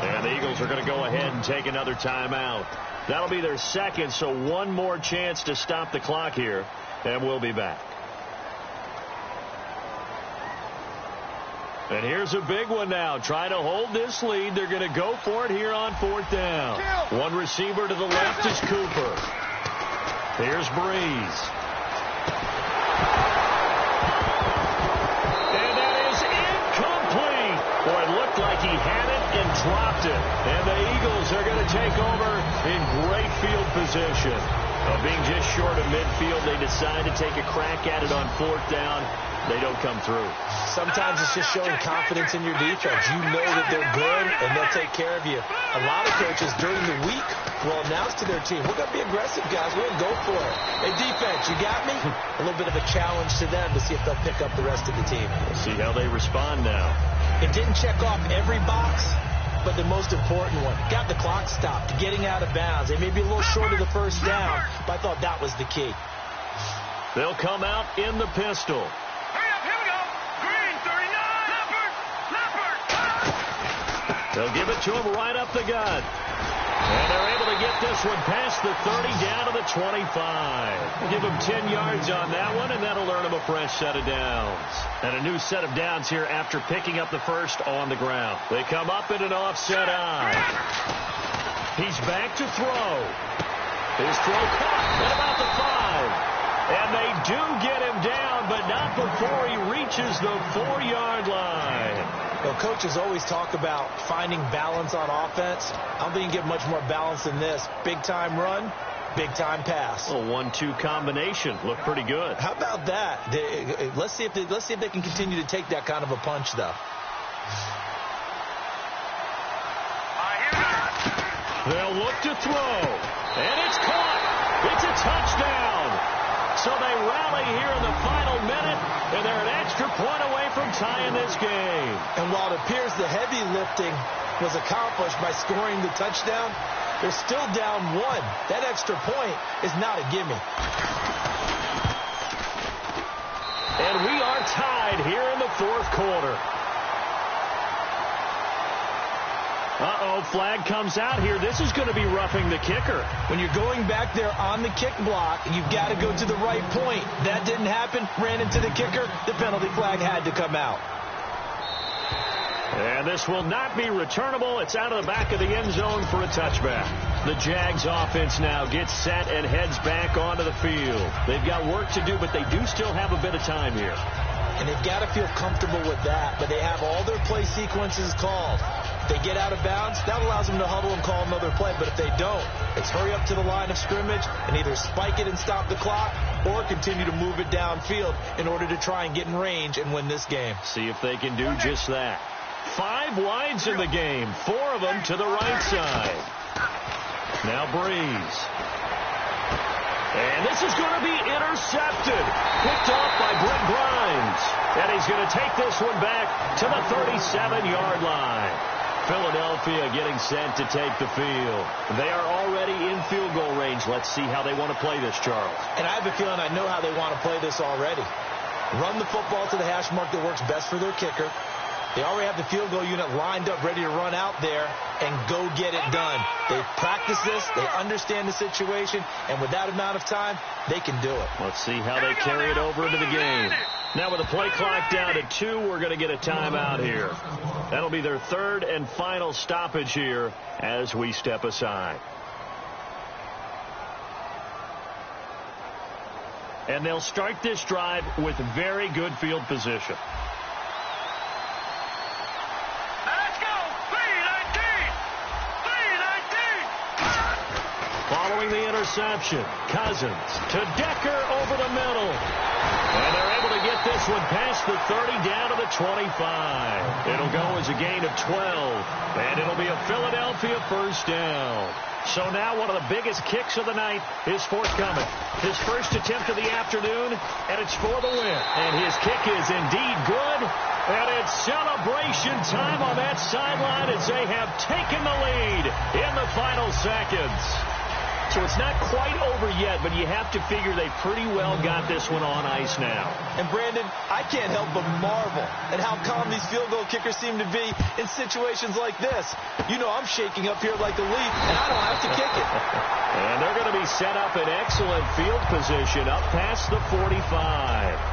And the Eagles are going to go ahead and take another timeout. That'll be their 2nd, so 1 more chance to stop the clock here, and we'll be back. And here's a big one now. Trying to hold this lead. They're going to go for it here on 4th down. One receiver to the left is Cooper. Here's Breeze. And that is incomplete. Boy, it looked like he had it and dropped it. And the Eagles are going to take over in great field position. Being just short of midfield, they decide to take a crack at it on 4th down. They don't come through. Sometimes it's just showing confidence in your defense. You know that they're good, and they'll take care of you. A lot of coaches during the week will announce to their team, we're going to be aggressive, guys. We're going to go for it. Hey, defense, you got me? A little bit of a challenge to them to see if they'll pick up the rest of the team. We'll see how they respond now. It didn't check off every box, but the most important one. Got the clock stopped, getting out of bounds. They may be a little short of the first down, but I thought that was the key. They'll come out in the pistol. They'll give it to him right up the gut. And they're able to get this one past the 30 down to the 25. Give him 10 yards on that one, and that'll earn him a fresh set of downs. And a new set of downs here after picking up the first on the ground. They come up in an offset eye. He's back to throw. His throw caught at about the 5. And they do get him down, but not before he reaches the 4-yard line. Well, coaches always talk about finding balance on offense. I don't think you can get much more balance than this. Big-time run, Big-time pass. A 1-2 combination. Looked pretty good. How about that? Let's see if they can continue to take that kind of a punch, though. They'll look to throw. And it's caught. It's a touchdown. So they rally here in the final minute, and they're an extra point away from tying this game. And while it appears the heavy lifting was accomplished by scoring the touchdown, they're still down 1. That extra point is not a gimme. And we are tied here in the fourth quarter. Uh-oh, flag comes out here. This is going to be roughing the kicker. When you're going back there on the kick block, you've got to go to the right point. That didn't happen. Ran into the kicker. The penalty flag had to come out. And this will not be returnable. It's out of the back of the end zone for a touchback. The Jags offense now gets set and heads back onto the field. They've got work to do, but they do still have a bit of time here. And they've got to feel comfortable with that, but they have all their play sequences called. If they get out of bounds, that allows them to huddle and call another play. But if they don't, it's hurry up to the line of scrimmage and either spike it and stop the clock or continue to move it downfield in order to try and get in range and win this game. See if they can do just that. 5 wides in the game, 4 of them to the right side. Now Breeze. And this is going to be intercepted. Picked off by Brent Grimes. And he's going to take this one back to the 37-yard line. Philadelphia getting set to take the field. They are already in field goal range. Let's see how they want to play this, Charles. And I have a feeling I know how they want to play this already. Run the football to the hash mark that works best for their kicker. They already have the field goal unit lined up, ready to run out there and go get it done. They practice this. They understand the situation. And with that amount of time, they can do it. Let's see how they carry it over into the game. Now with the play clock down to 2, we're going to get a timeout here. That'll be their 3rd and final stoppage here as we step aside. And they'll start this drive with very good field position. Following the interception, Cousins to Decker over the middle. And they're able to get this one past the 30 down to the 25. It'll go as a gain of 12. And it'll be a Philadelphia first down. So now one of the biggest kicks of the night is forthcoming. His first attempt of the afternoon, and it's for the win. And his kick is indeed good. And it's celebration time on that sideline as they have taken the lead in the final seconds. So it's not quite over yet, but you have to figure they pretty well got this one on ice now. And, Brandon, I can't help but marvel at how calm these field goal kickers seem to be in situations like this. You know I'm shaking up here like a leaf, and I don't have to kick it. And they're going to be set up in excellent field position up past the 45.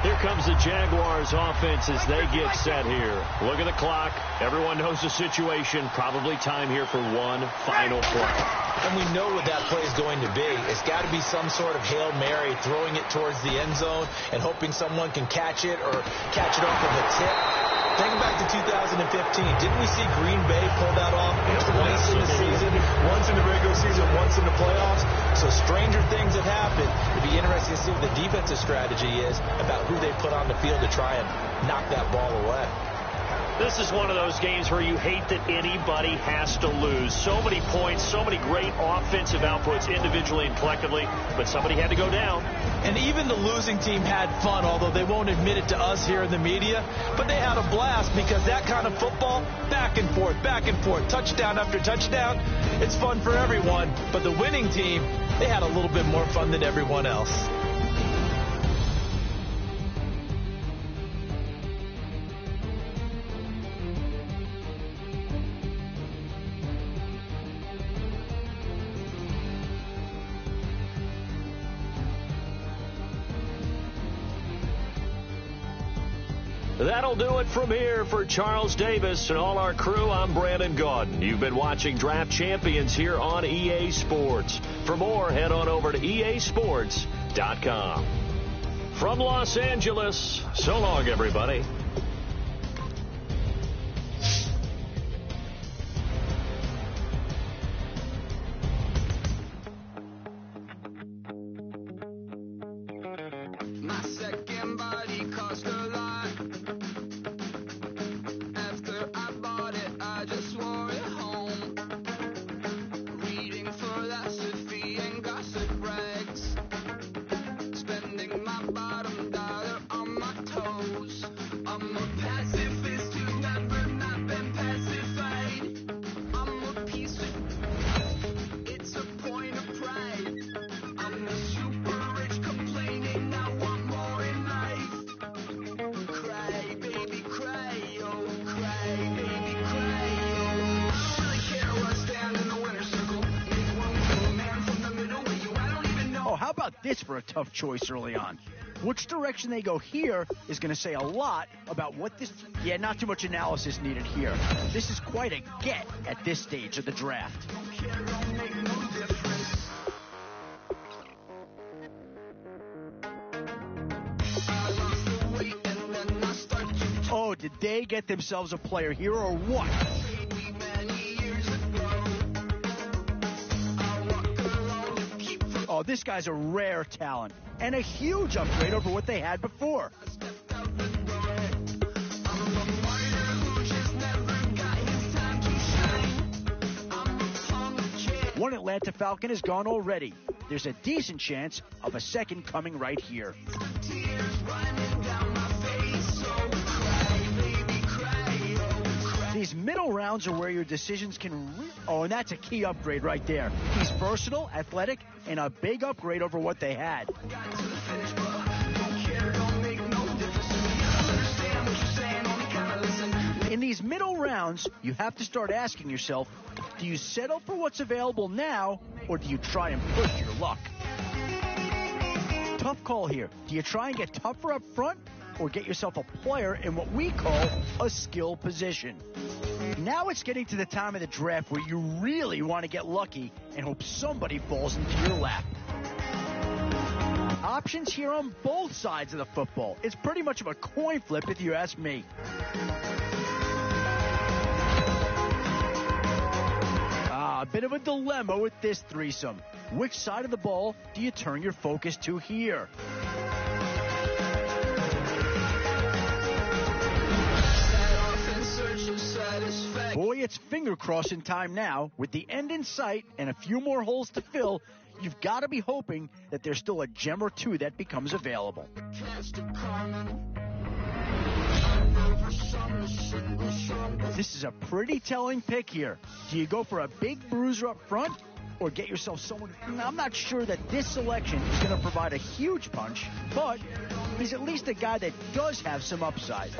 Here comes the Jaguars offense as they get set here. Look at the clock. Everyone knows the situation. Probably time here for one final play. And we know what that play is going to be. It's got to be some sort of Hail Mary, throwing it towards the end zone and hoping someone can catch it or catch it off of a tip. Think back to 2015. Didn't we see Green Bay pull that off twice in the season? Once in the regular season, once in the playoffs. So stranger things have happened. It'd be interesting to see what the defensive strategy is about who they put on the field to try and knock that ball away. This is one of those games where you hate that anybody has to lose. So many points, so many great offensive outputs individually and collectively, but somebody had to go down. And even the losing team had fun, although they won't admit it to us here in the media. But they had a blast because that kind of football, back and forth, touchdown after touchdown, it's fun for everyone. But the winning team, they had a little bit more fun than everyone else. That'll do it from here for Charles Davis and all our crew. I'm Brandon Gaudin. You've been watching Draft Champions here on EA Sports. For more, head on over to easports.com. From Los Angeles, so long, everybody. this for a tough choice early on. Which direction they go here is going to say a lot about what this... Yeah, not too much analysis needed here. This is quite a get at this stage of the draft. Oh, did they get themselves a player here or what? Oh, this guy's a rare talent and a huge upgrade over what they had before. One Atlanta Falcon is gone already. There's a decent chance of a second coming right here. These middle rounds are where your decisions can... Oh, and that's a key upgrade right there. He's versatile, athletic, and a big upgrade over what they had. In these middle rounds, you have to start asking yourself, do you settle for what's available now, or do you try and push your luck? Tough call here. Do you try and get tougher up front, or get yourself a player in what we call a skill position? Now it's getting to the time of the draft where you really want to get lucky and hope somebody falls into your lap. Options here on both sides of the football. It's pretty much of a coin flip if you ask me. A bit of a dilemma with this threesome. Which side of the ball do you turn your focus to here? Boy, it's finger crossing time now. With the end in sight and a few more holes to fill, you've got to be hoping that there's still a gem or two that becomes available. This is a pretty telling pick here. Do you go for a big bruiser up front or get yourself someone? I'm not sure that this selection is going to provide a huge punch, but he's at least a guy that does have some upside.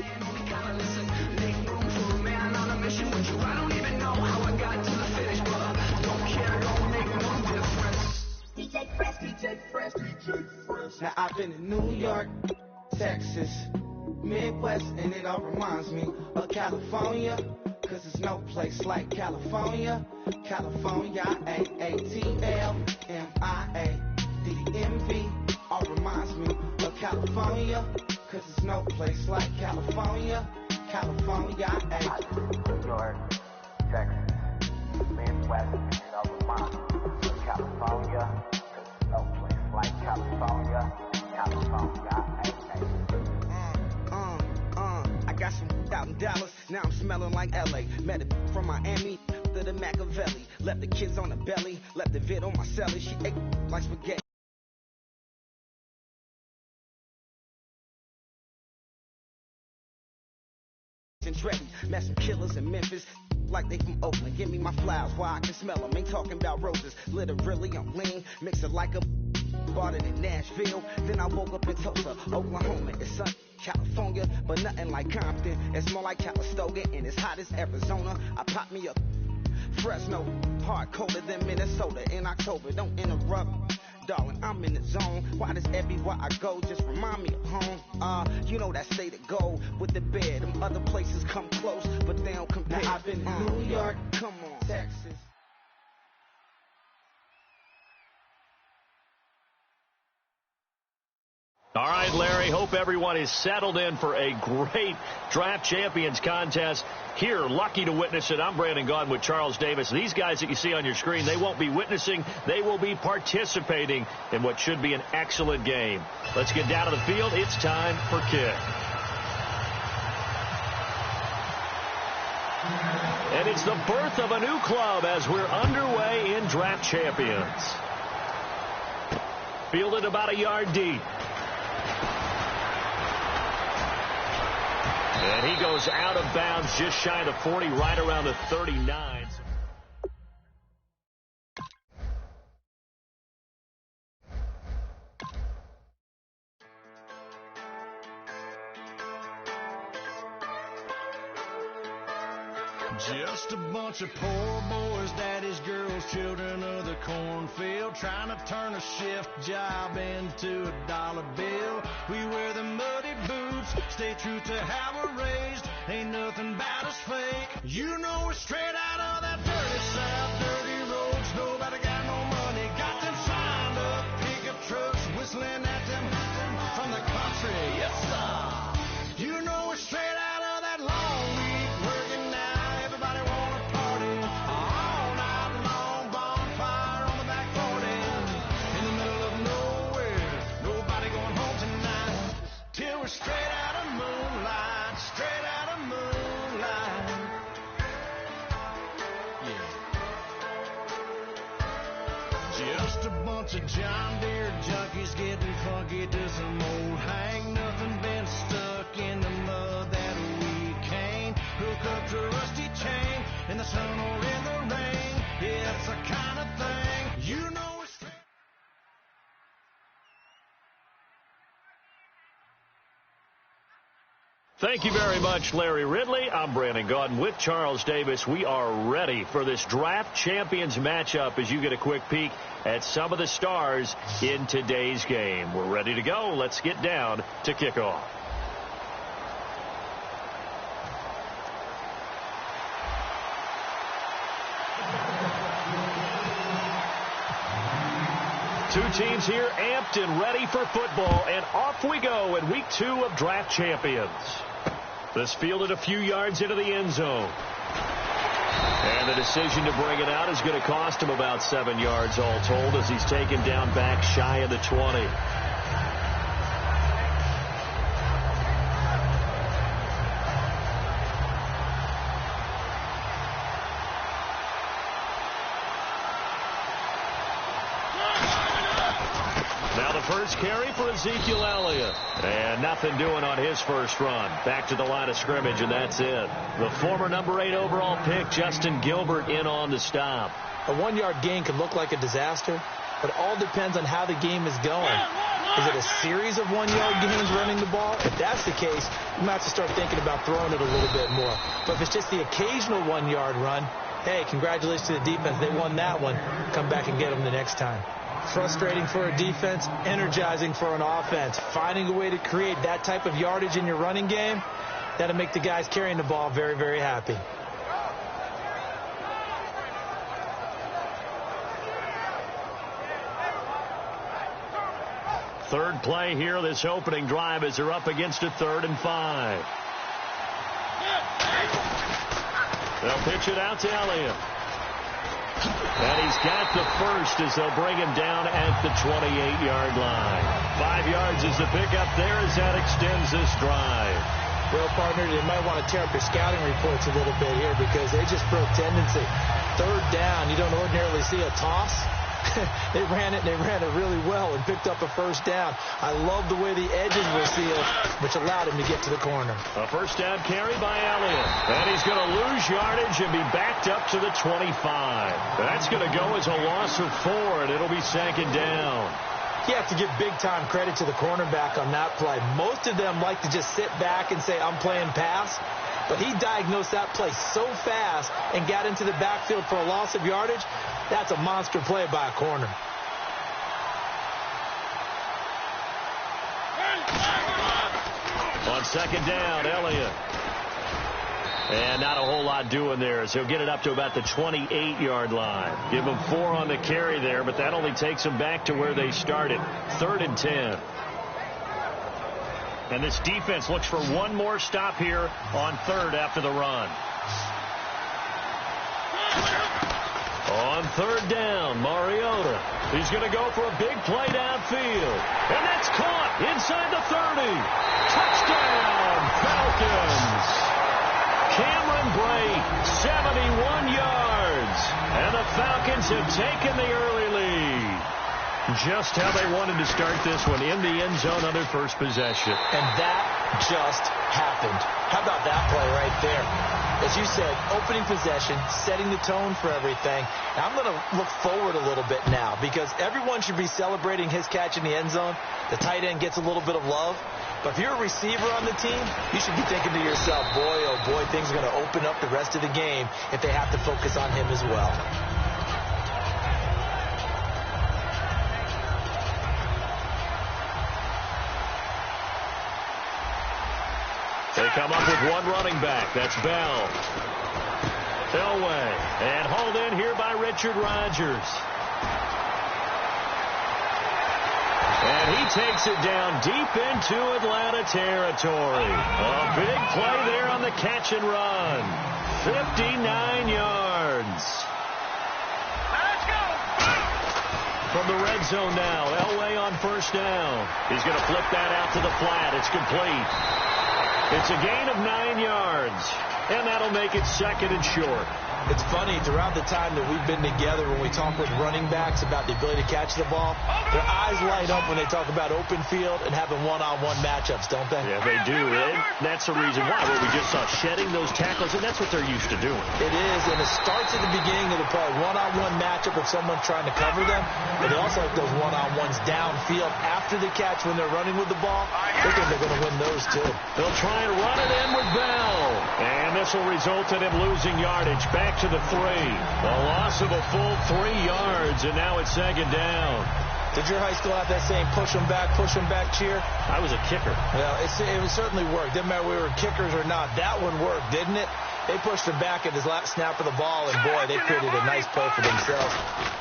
Now I've been in New York, Texas, Midwest, and it all reminds me of California, cause there's no place like California. California, A-A-T-L-M-I-A-D-D-M-V, all reminds me of California, cause there's no place like California. California, New York, Texas, Midwest, and it all reminds me of California, cause there's no place like California. California, I got some out in Dallas, now I'm smelling like LA. Met it from Miami to the Machiavelli. Left the kids on the belly, left the vid on my celly. She ate like spaghetti. Met some killers in Memphis, like they from Oakland. Give me my flowers while I can smell them. Ain't talking about roses, literally I'm lean. Mix it like a... Bought it in Nashville, then I woke up in Tulsa, Oklahoma. It's sunny, California, but nothing like Compton. It's more like Calistoga, and it's hot as Arizona. I pop me up Fresno, hard colder than Minnesota in October. Don't interrupt, darling, I'm in the zone. Why does everywhere I go just remind me of home? You know that state of gold with the bed. Them other places come close, but they don't compare. Now I've been in New York, come on, Texas. All right, Larry, hope everyone is settled in for a great Draft Champions contest. Here, lucky to witness it. I'm Brandon Gaudin with Charles Davis. These guys that you see on your screen, they won't be witnessing. They will be participating in what should be an excellent game. Let's get down to the field. It's time for kick. And it's the birth of a new club as we're underway in Draft Champions. Fielded about a yard deep. And he goes out of bounds just shy of the 40, right around the 39. Just a bunch of poor boys, daddies, girls, children of the cornfield, trying to turn a shift job into a dollar bill. We wear the muddy boots, stay true to how we're raised. Ain't nothing about us fake. You know we're straight out of that dirty south, dirty roads. Nobody got no money, got them signed up pickup trucks, whistling at them from the country. Yes, sir. You know we're straight out of that long week working now. Everybody wanna party all night long, bonfire on the back 40 in the middle of nowhere. Nobody going home tonight till we're straight out of moonlight, straight out of moonlight. Yeah. Just a bunch of John Deere junkies getting funky to some old hang. Nothing been stuck in the mud that we can't hook up to a rusty chain in the sun or in the rain. Yeah, it's the kind of thing you know it's straight. Thank you very much, Larry Ridley. I'm Brandon Gaudin with Charles Davis. We are ready for this draft champions matchup as you get a quick peek at some of the stars in today's game. We're ready to go. Let's get down to kickoff. Two teams here amped and ready for football, and off we go in week 2 of draft champions. This fielded a few yards into the end zone. And the decision to bring it out is going to cost him about 7 yards all told as he's taken down back shy of the 20. First carry for Ezekiel Elliott. And nothing doing on his first run. Back to the line of scrimmage, and that's it. The former number 8 overall pick, Justin Gilbert, in on the stop. A 1-yard gain could look like a disaster, but it all depends on how the game is going. Is it a series of 1-yard gains running the ball? If that's the case, you might have to start thinking about throwing it a little bit more. But if it's just the occasional 1-yard run, hey, congratulations to the defense. They won that one. Come back and get them the next time. Frustrating for a defense, energizing for an offense. Finding a way to create that type of yardage in your running game, that'll make the guys carrying the ball very, very happy. Third play here, this opening drive, as they're up against a 3rd and 5. They'll pitch it out to Elliott. And he's got the first as they'll bring him down at the 28-yard line. 5 yards is the pickup there as that extends this drive. Well, partner, they might want to tear up your scouting reports a little bit here because they just broke tendency. 3rd down, you don't ordinarily see a toss. They ran it really well and picked up a first down. I love the way the edges were sealed, which allowed him to get to the corner. A first down carry by Elliott. And he's going to lose yardage and be backed up to the 25. That's going to go as a loss of 4, and it'll be 2nd down. You have to give big-time credit to the cornerback on that play. Most of them like to just sit back and say, I'm playing pass. But he diagnosed that play so fast and got into the backfield for a loss of yardage. That's a monster play by a corner. On 2nd down, Elliott. And not a whole lot doing there, so he'll get it up to about the 28-yard line. Give him 4 on the carry there, but that only takes them back to where they started. 3rd and 10. And this defense looks for one more stop here on 3rd after the run. On 3rd down, Mariota. He's going to go for a big play downfield. And that's caught inside the 30. Touchdown, Falcons. Cameron Bray, 71 yards. And the Falcons have taken the early lead. Just how they wanted to start this one, in the end zone on their first possession. And that just happened. How about that play right there? As you said, opening possession, setting the tone for everything. Now I'm going to look forward a little bit now because everyone should be celebrating his catch in the end zone. The tight end gets a little bit of love. But if you're a receiver on the team, you should be thinking to yourself, boy, oh boy, things are going to open up the rest of the game if they have to focus on him as well. They come up with one running back. That's Bell. Elway. And hauled in here by Richard Rodgers. And he takes it down deep into Atlanta territory. A big play there on the catch and run. 59 yards. Let's go. From the red zone now. Elway on first down. He's going to flip that out to the flat. It's complete. It's a gain of 9 yards, and that'll make it second and short. It's funny, throughout the time that we've been together, when we talk with running backs about the ability to catch the ball, their eyes light up when they talk about open field and having one-on-one matchups, don't they? Yeah, they do. And that's the reason why. Where we just saw shedding those tackles, and that's what they're used to doing. It is, and it starts at the beginning of the play. One-on-one matchup with someone trying to cover them, but they also have those one-on-ones downfield after the catch when they're running with the ball. They think they're going to win those, too. They'll try and run it in with Bell. And this will result in him losing yardage. Back to the 3. A loss of a full 3 yards, and now it's second down. Did your high school have that same push them back cheer? I was a kicker. Well, it certainly worked. Didn't matter if we were kickers or not. That one worked, didn't it? They pushed him back at his last snap of the ball, and boy, they created a nice play for themselves.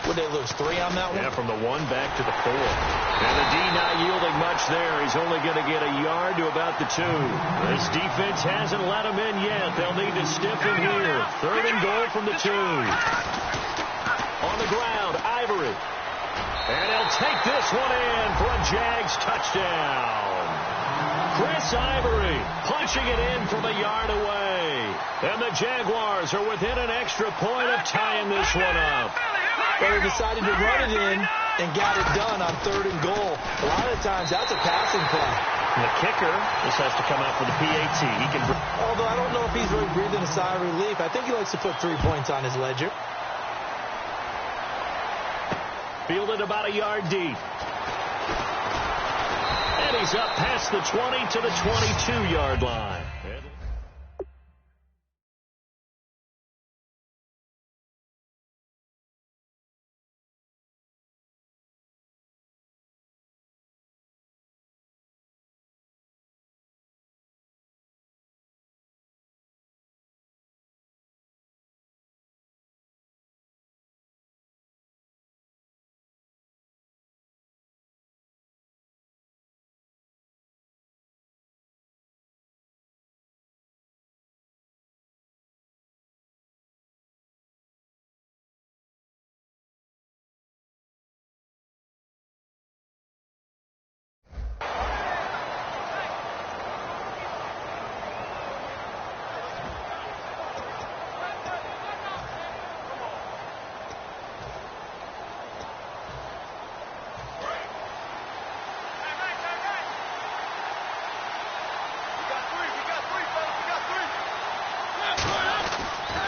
Would they lose 3 on that one? Yeah, from the 1 back to the 4. And the D not yielding much there. He's only going to get a yard to about the 2. This defense hasn't let him in yet. They'll need to stiff him here. Third and goal from the 2. On the ground, Ivory. And he'll take this one in for a Jags touchdown. Chris Ivory punching it in from a yard away. And the Jaguars are within an extra point of tying this one up. Well, they decided to run it in and got it done on 3rd and goal. A lot of the times, that's a passing play. And the kicker just has to come out for the PAT. He can. Although I don't know if he's really breathing a sigh of relief. I think he likes to put 3 points on his ledger. Fielded about a yard deep. And he's up past the 20 to the 22-yard line.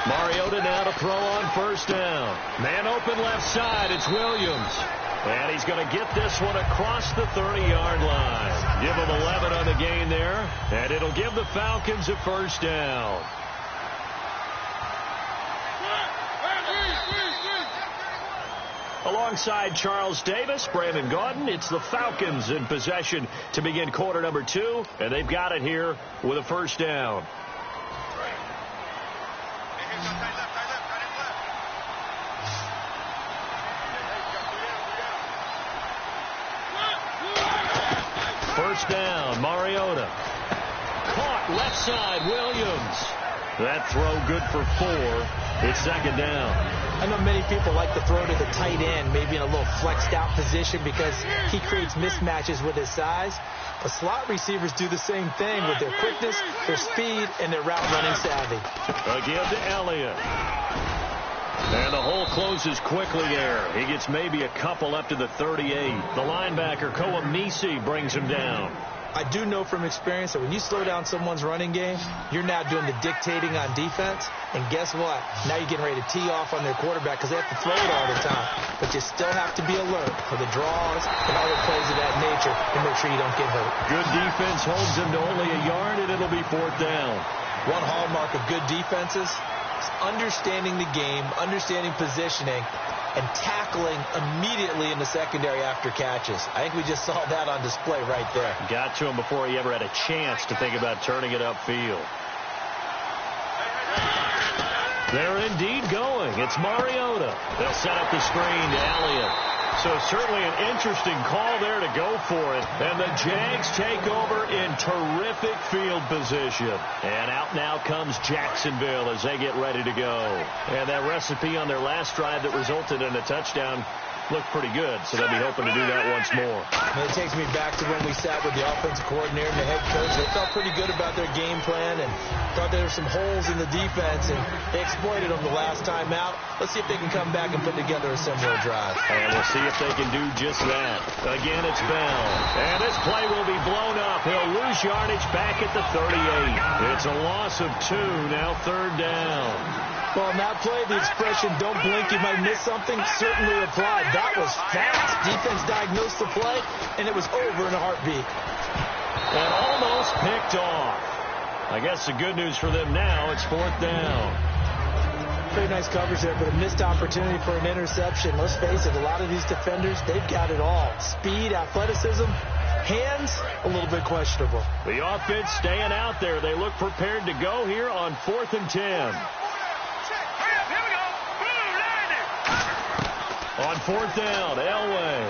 Mariota now to throw on first down. Man open left side. It's Williams. And he's going to get this one across the 30-yard line. Give him 11 on the gain there. And it'll give the Falcons a first down. Alongside Charles Davis, Brandon Gaudin, it's the Falcons in possession to begin quarter number 2. And they've got it here with a first down. First down, Mariota. Caught left side, Williams. That throw good for 4. It's second down. I know many people like to throw to the tight end, maybe in a little flexed out position because he creates mismatches with his size. But slot receivers do the same thing with their quickness, their speed, and their route running savvy. Again to Elliott. And the hole closes quickly there. He gets maybe a couple up to the 38. The linebacker, Koamnisi, brings him down. I do know from experience that when you slow down someone's running game, you're now doing the dictating on defense. And guess what? Now you're getting ready to tee off on their quarterback because they have to throw it all the time. But you still have to be alert for the draws and other plays of that nature and make sure you don't get hurt. Good defense holds them to only a yard, and it'll be 4th down. One hallmark of good defenses is understanding the game, understanding positioning, and tackling immediately in the secondary after catches. I think we just saw that on display right there. Got to him before he ever had a chance to think about turning it upfield. They're indeed going. It's Mariota. They'll set up the screen to Elliott. So certainly an interesting call there to go for it. And the Jags take over in terrific field position. And out now comes Jacksonville as they get ready to go. And that recipe on their last drive that resulted in a touchdown looked pretty good, so they'll be hoping to do that once more. And it takes me back to when we sat with the offensive coordinator and the head coach. They felt pretty good about their game plan and thought there were some holes in the defense, and they exploited them the last time out. Let's see if they can come back and put together a similar drive. And we'll see if they can do just that. Again, it's Bell. And this play will be blown up. He'll lose yardage back at the 38. It's a loss of 2, now 3rd down. Well, in that play, the expression, don't blink, you might miss something, certainly applied. That was fast. Defense diagnosed the play, and it was over in a heartbeat. And almost picked off. I guess the good news for them now, it's 4th down. Pretty nice coverage there, but a missed opportunity for an interception. Let's face it, a lot of these defenders, they've got it all. Speed, athleticism, hands, a little bit questionable. The offense staying out there. They look prepared to go here on 4th and 10. On 4th down, Elway.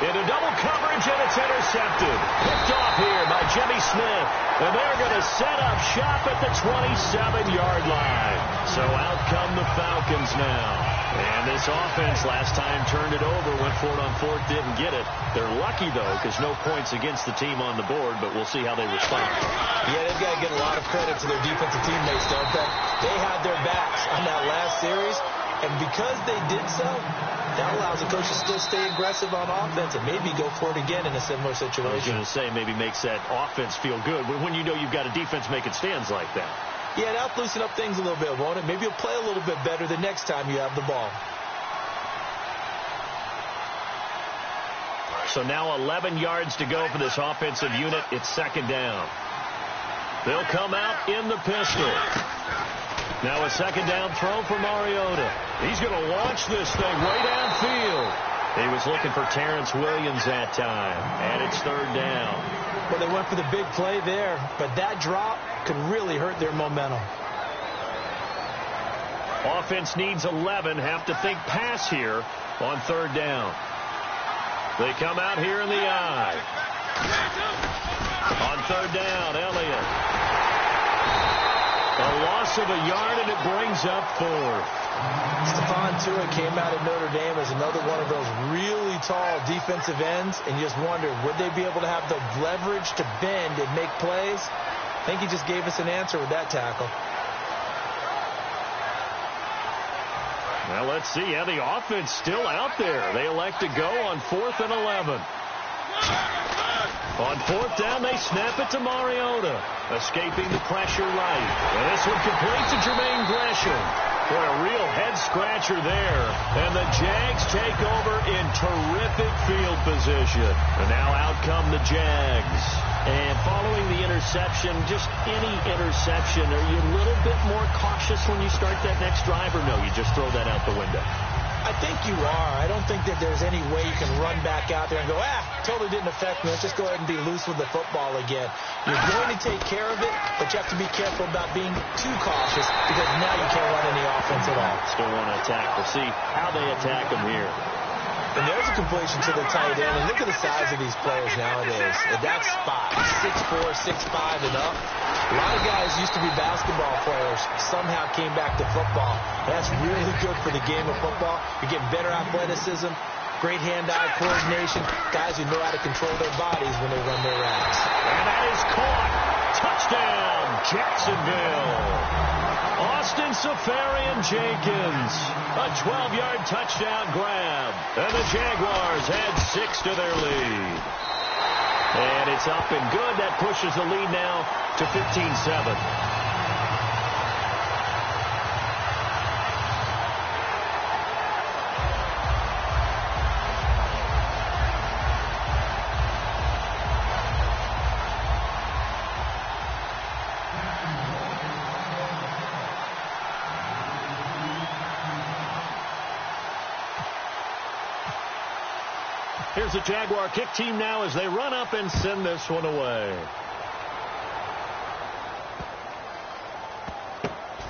Into double coverage, and it's intercepted. Picked off here by Jimmy Smith. And they're going to set up shop at the 27-yard line. So out come the Falcons now. And this offense last time turned it over, went for it on 4th, didn't get it. They're lucky, though, because no points against the team on the board, but we'll see how they respond. Yeah, they've got to get a lot of credit to their defensive teammates, don't they? They had their backs on that last series. And because they did so, that allows the coach to still stay aggressive on offense and maybe go for it again in a similar situation. I was going to say, maybe makes that offense feel good when you know you've got a defense making stands like that. Yeah, that'll loosen up things a little bit, won't it? Maybe you'll play a little bit better the next time you have the ball. So now 11 yards to go for this offensive unit. It's 2nd down. They'll come out in the pistol. Now a 2nd down throw for Mariota. He's going to launch this thing way downfield. He was looking for Terrence Williams that time, and it's 3rd down. Well, they went for the big play there, but that drop could really hurt their momentum. Offense needs 11. Have to think pass here on 3rd down. They come out here in the eye. On 3rd down, Elliott. A loss of a yard, and it brings up 4th. Stephon Tua came out of Notre Dame as another one of those really tall defensive ends, and you just wondered, would they be able to have the leverage to bend and make plays? I think he just gave us an answer with that tackle. Well, let's see. Yeah, the offense still out there. They elect to go on 4th and 11. On 4th down, they snap it to Mariota. Escaping the pressure right. And this one complete to Jermaine Gresham. Boy, a real head-scratcher there. And the Jags take over in terrific field position. And now out come the Jags. And following the interception, just any interception, are you a little bit more cautious when you start that next drive, or no, you just throw that out the window? I think you are. I don't think that there's any way you can run back out there and go, totally didn't affect me. Let's just go ahead and be loose with the football again. You're going to take care of it, but you have to be careful about being too cautious because now you can't run any offense at all. Still want to attack. We'll see how they attack them here. And there's a completion to the tight end. And look at the size of these players nowadays. At that spot, 6'4", 6'5", and up. A lot of guys used to be basketball players, somehow came back to football. That's really good for the game of football. You're getting better athleticism, great hand-eye coordination, guys who know how to control their bodies when they run their routes. And that is caught. Touchdown, Jacksonville. Austin Safarian-Jenkins. A 12-yard touchdown grab. And the Jaguars add 6 to their lead. And it's up and good. That pushes the lead now to 15-7. Here's the Jaguar kick team now as they run up and send this one away.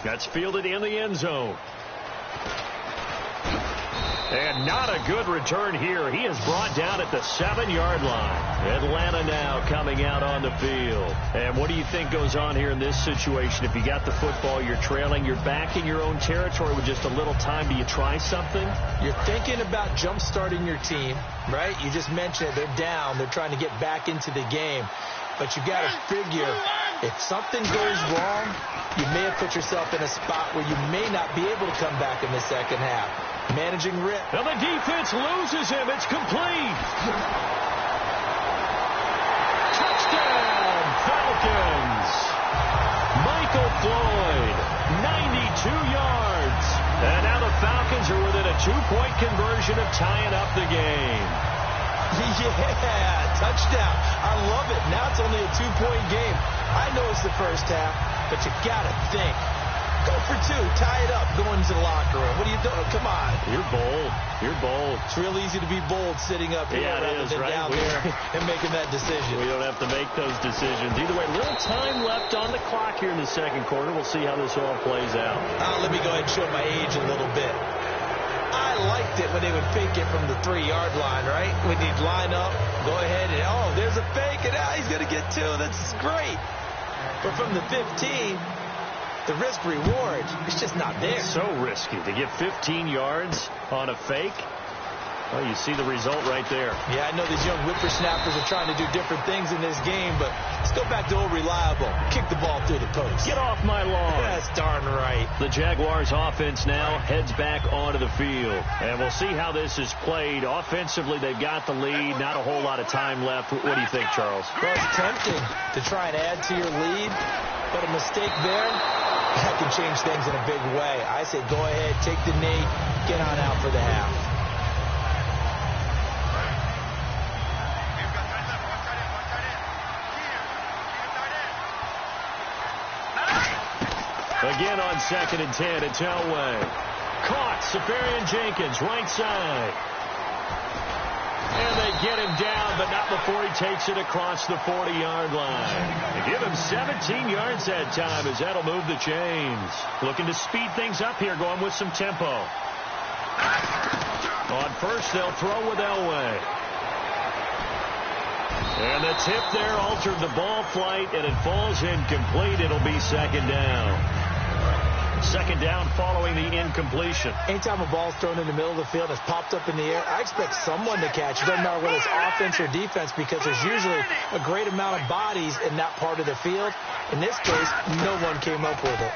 That's fielded in the end zone. And not a good return here. He is brought down at the 7-yard line. Atlanta now coming out on the field. And what do you think goes on here in this situation? If you got the football, you're trailing, you're back in your own territory with just a little time. Do you try something? You're thinking about jump-starting your team, right? You just mentioned it. They're down. They're trying to get back into the game. But you got to figure, if something goes wrong, you may have put yourself in a spot where you may not be able to come back in the second half. Managing rip. Now the defense loses him. It's complete. Touchdown, Falcons. Michael Floyd, 92 yards. And now the Falcons are within a 2-point conversion of tying up the game. Yeah, touchdown. I love it. Now it's only a 2-point game. I know it's the first half, but you got to think. Go for 2. Tie it up. Go into the locker room. What are you doing? Come on. You're bold. You're bold. It's real easy to be bold sitting up here rather than down there and making that decision. We don't have to make those decisions. Either way, little time left on the clock here in the second quarter. We'll see how this all plays out. Let me go ahead and show my age a little bit. I liked it when they would fake it from the 3-yard line, right? When he'd line up, go ahead and, there's a fake, and he's going to get 2. That's great. But from the 15, the risk-reward, it's just not there. So risky to get 15 yards on a fake. Well, you see the result right there. Yeah, I know these young whippersnappers are trying to do different things in this game, but let's go back to old reliable. Kick the ball through the post. Get off my lawn. That's darn right. The Jaguars offense now heads back onto the field. And we'll see how this is played. Offensively, they've got the lead. Not a whole lot of time left. What do you think, Charles? Well, it's tempting to try and add to your lead, but a mistake there, that can change things in a big way. I say go ahead, take the knee, get on out for the half. Again on 2nd and 10, it's Elway. Caught, Safarian Jenkins, right side. And they get him down, but not before he takes it across the 40-yard line. They give him 17 yards that time as that'll move the chains. Looking to speed things up here, going with some tempo. On first, they'll throw with Elway. And the tip there altered the ball flight, and it falls incomplete. It'll be 2nd down. 2nd down following the incompletion. Anytime a ball's thrown in the middle of the field and it's popped up in the air, I expect someone to catch it. Doesn't matter whether it's offense or defense, because there's usually a great amount of bodies in that part of the field. In this case, no one came up with it.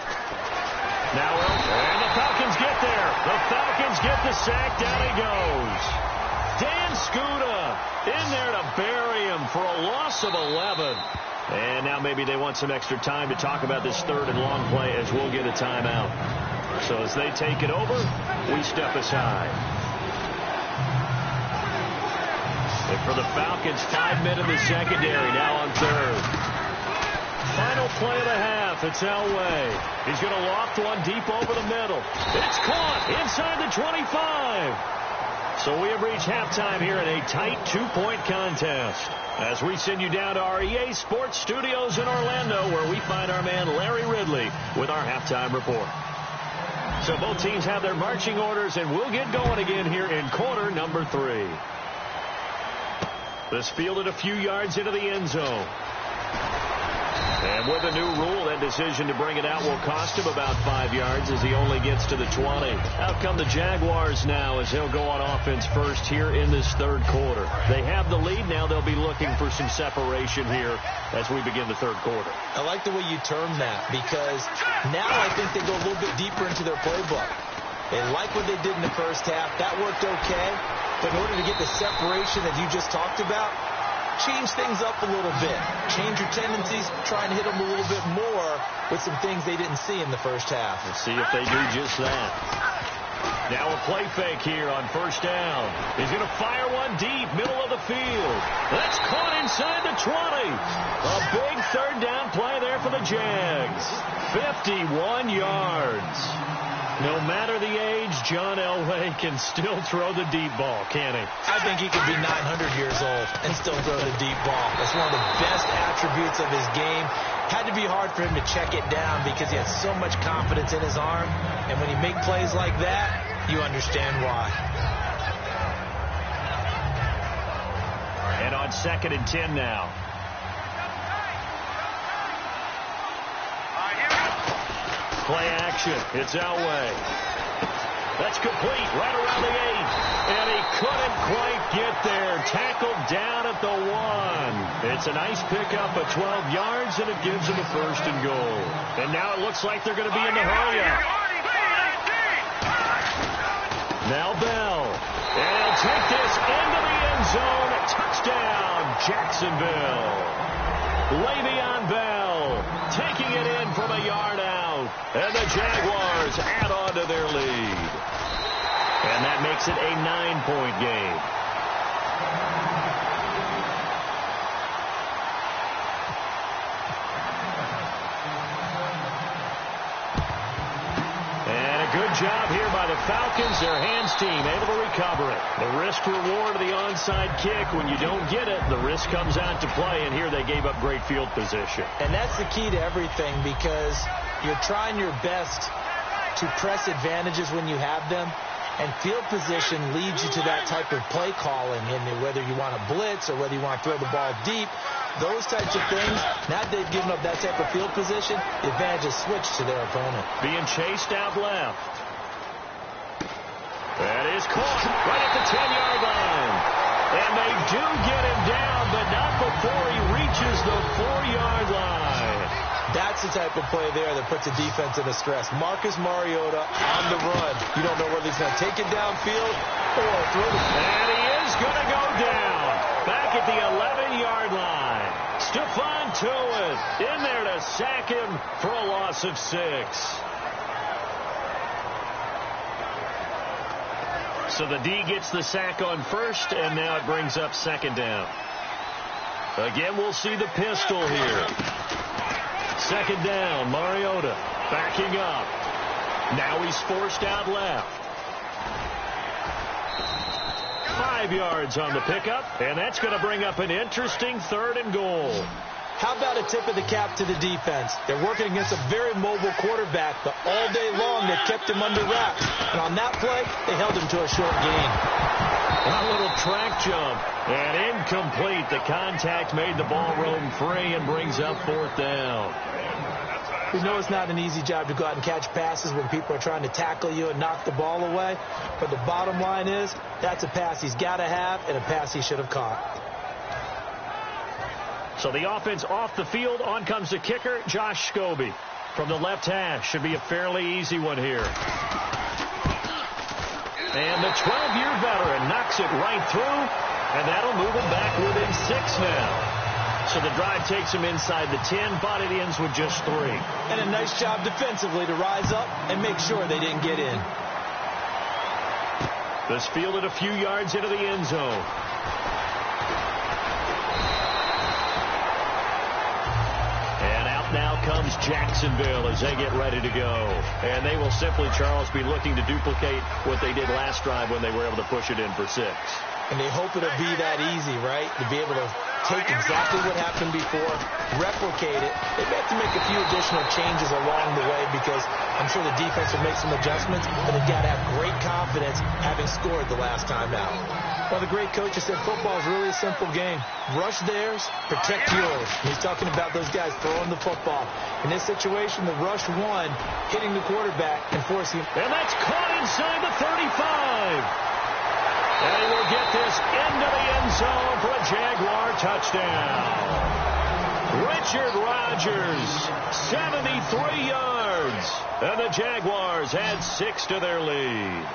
Now, and the Falcons get there. The Falcons get the sack. Down he goes. Dan Scuda in there to bury him for a loss of 11. And now maybe they want some extra time to talk about this 3rd and long play as we'll get a timeout. So as they take it over, we step aside. And for the Falcons, 5 men in the secondary now on 3rd. Final play of the half. It's Elway. He's going to loft one deep over the middle. It's caught inside the 25. So we have reached halftime here in a tight 2-point contest. As we send you down to our EA Sports Studios in Orlando, where we find our man Larry Ridley with our halftime report. So both teams have their marching orders, and we'll get going again here in quarter number 3. This fielded a few yards into the end zone. And with a new rule, that decision to bring it out will cost him about 5 yards as he only gets to the 20. Out come the Jaguars now as they'll go on offense first here in this 3rd quarter. They have the lead. Now they'll be looking for some separation here as we begin the 3rd quarter. I like the way you term that, because now I think they go a little bit deeper into their playbook. They like what they did in the first half. That worked okay. But in order to get the separation that you just talked about, change things up a little bit. Change your tendencies, try and hit them a little bit more with some things they didn't see in the first half. We'll see if they do just that. Now a play fake here on first down. He's going to fire one deep, middle of the field. That's caught inside the 20. A big third down play there for the Jags. 51 yards. No matter the age, John Elway can still throw the deep ball, can't he? I think he could be 900 years old and still throw the deep ball. That's one of the best attributes of his game. Had to be hard for him to check it down because he has so much confidence in his arm. And when you make plays like that, you understand why. And on 2nd and 10 now. Play action. It's Elway. That's complete right around the 8. And he couldn't quite get there. Tackled down at the 1. It's a nice pickup of 12 yards, and it gives him a 1st and goal. And now it looks like they're going to be in the hurry-up. Now Bell. And he'll take this into the end zone. Touchdown, Jacksonville. Le'Veon Bell taking it in from a yard out. And the Jaguars add on to their lead. And that makes it a 9-point game. And a good job here by the Falcons. Their hands team able to recover it. The risk reward of the onside kick. When you don't get it, the risk comes out to play. And here they gave up great field position. And that's the key to everything, because you're trying your best to press advantages when you have them. And field position leads you to that type of play calling. And whether you want to blitz or whether you want to throw the ball deep, those types of things, now that they've given up that type of field position, the advantage is switched to their opponent. Being chased out left. That is caught right at the 10-yard line. And they do get him down, but not before he reaches the 4-yard line. That's the type of play there that puts a defense in a stress. Marcus Mariota on the run. You don't know whether he's going to take it downfield or throw it. And he is going to go down. Back at the 11-yard line. Stephon Tuitt in there to sack him for a loss of 6. So the D gets the sack on first, and now it brings up 2nd down. Again, we'll see the pistol here. 2nd down, Mariota backing up. Now he's forced out left. 5 yards on the pickup, and that's going to bring up an interesting 3rd and goal. How about a tip of the cap to the defense? They're working against a very mobile quarterback, but all day long they kept him under wraps. And on that play, they held him to a short gain. A little track jump, and incomplete. The contact made the ball roam free and brings up 4th down. We know it's not an easy job to go out and catch passes when people are trying to tackle you and knock the ball away. But the bottom line is, that's a pass he's got to have and a pass he should have caught. So the offense off the field. On comes the kicker, Josh Scobie. From the left hash. Should be a fairly easy one here. And the 12-year veteran knocks it right through. And that'll move him back within 6 now. So the drive takes him inside the 10, but it ends with just 3. And a nice job defensively to rise up and make sure they didn't get in. This fielded a few yards into the end zone. And out now comes Jacksonville as they get ready to go. And they will simply, Charles, be looking to duplicate what they did last drive when they were able to push it in for 6. And they hope it'll be that easy, right? To be able to take exactly what happened before, replicate it. They may have to make a few additional changes along the way because I'm sure the defense will make some adjustments, but they've got to have great confidence having scored the last time out. Well, the great coach has said football is really a simple game. Rush theirs, protect yours. And he's talking about those guys throwing the football. In this situation, the rush one, hitting the quarterback and forcing him. And that's caught inside the 35. And he will get this into the end zone for a Jaguar touchdown. Richard Rodgers, 73 yards. And the Jaguars add 6 to their lead.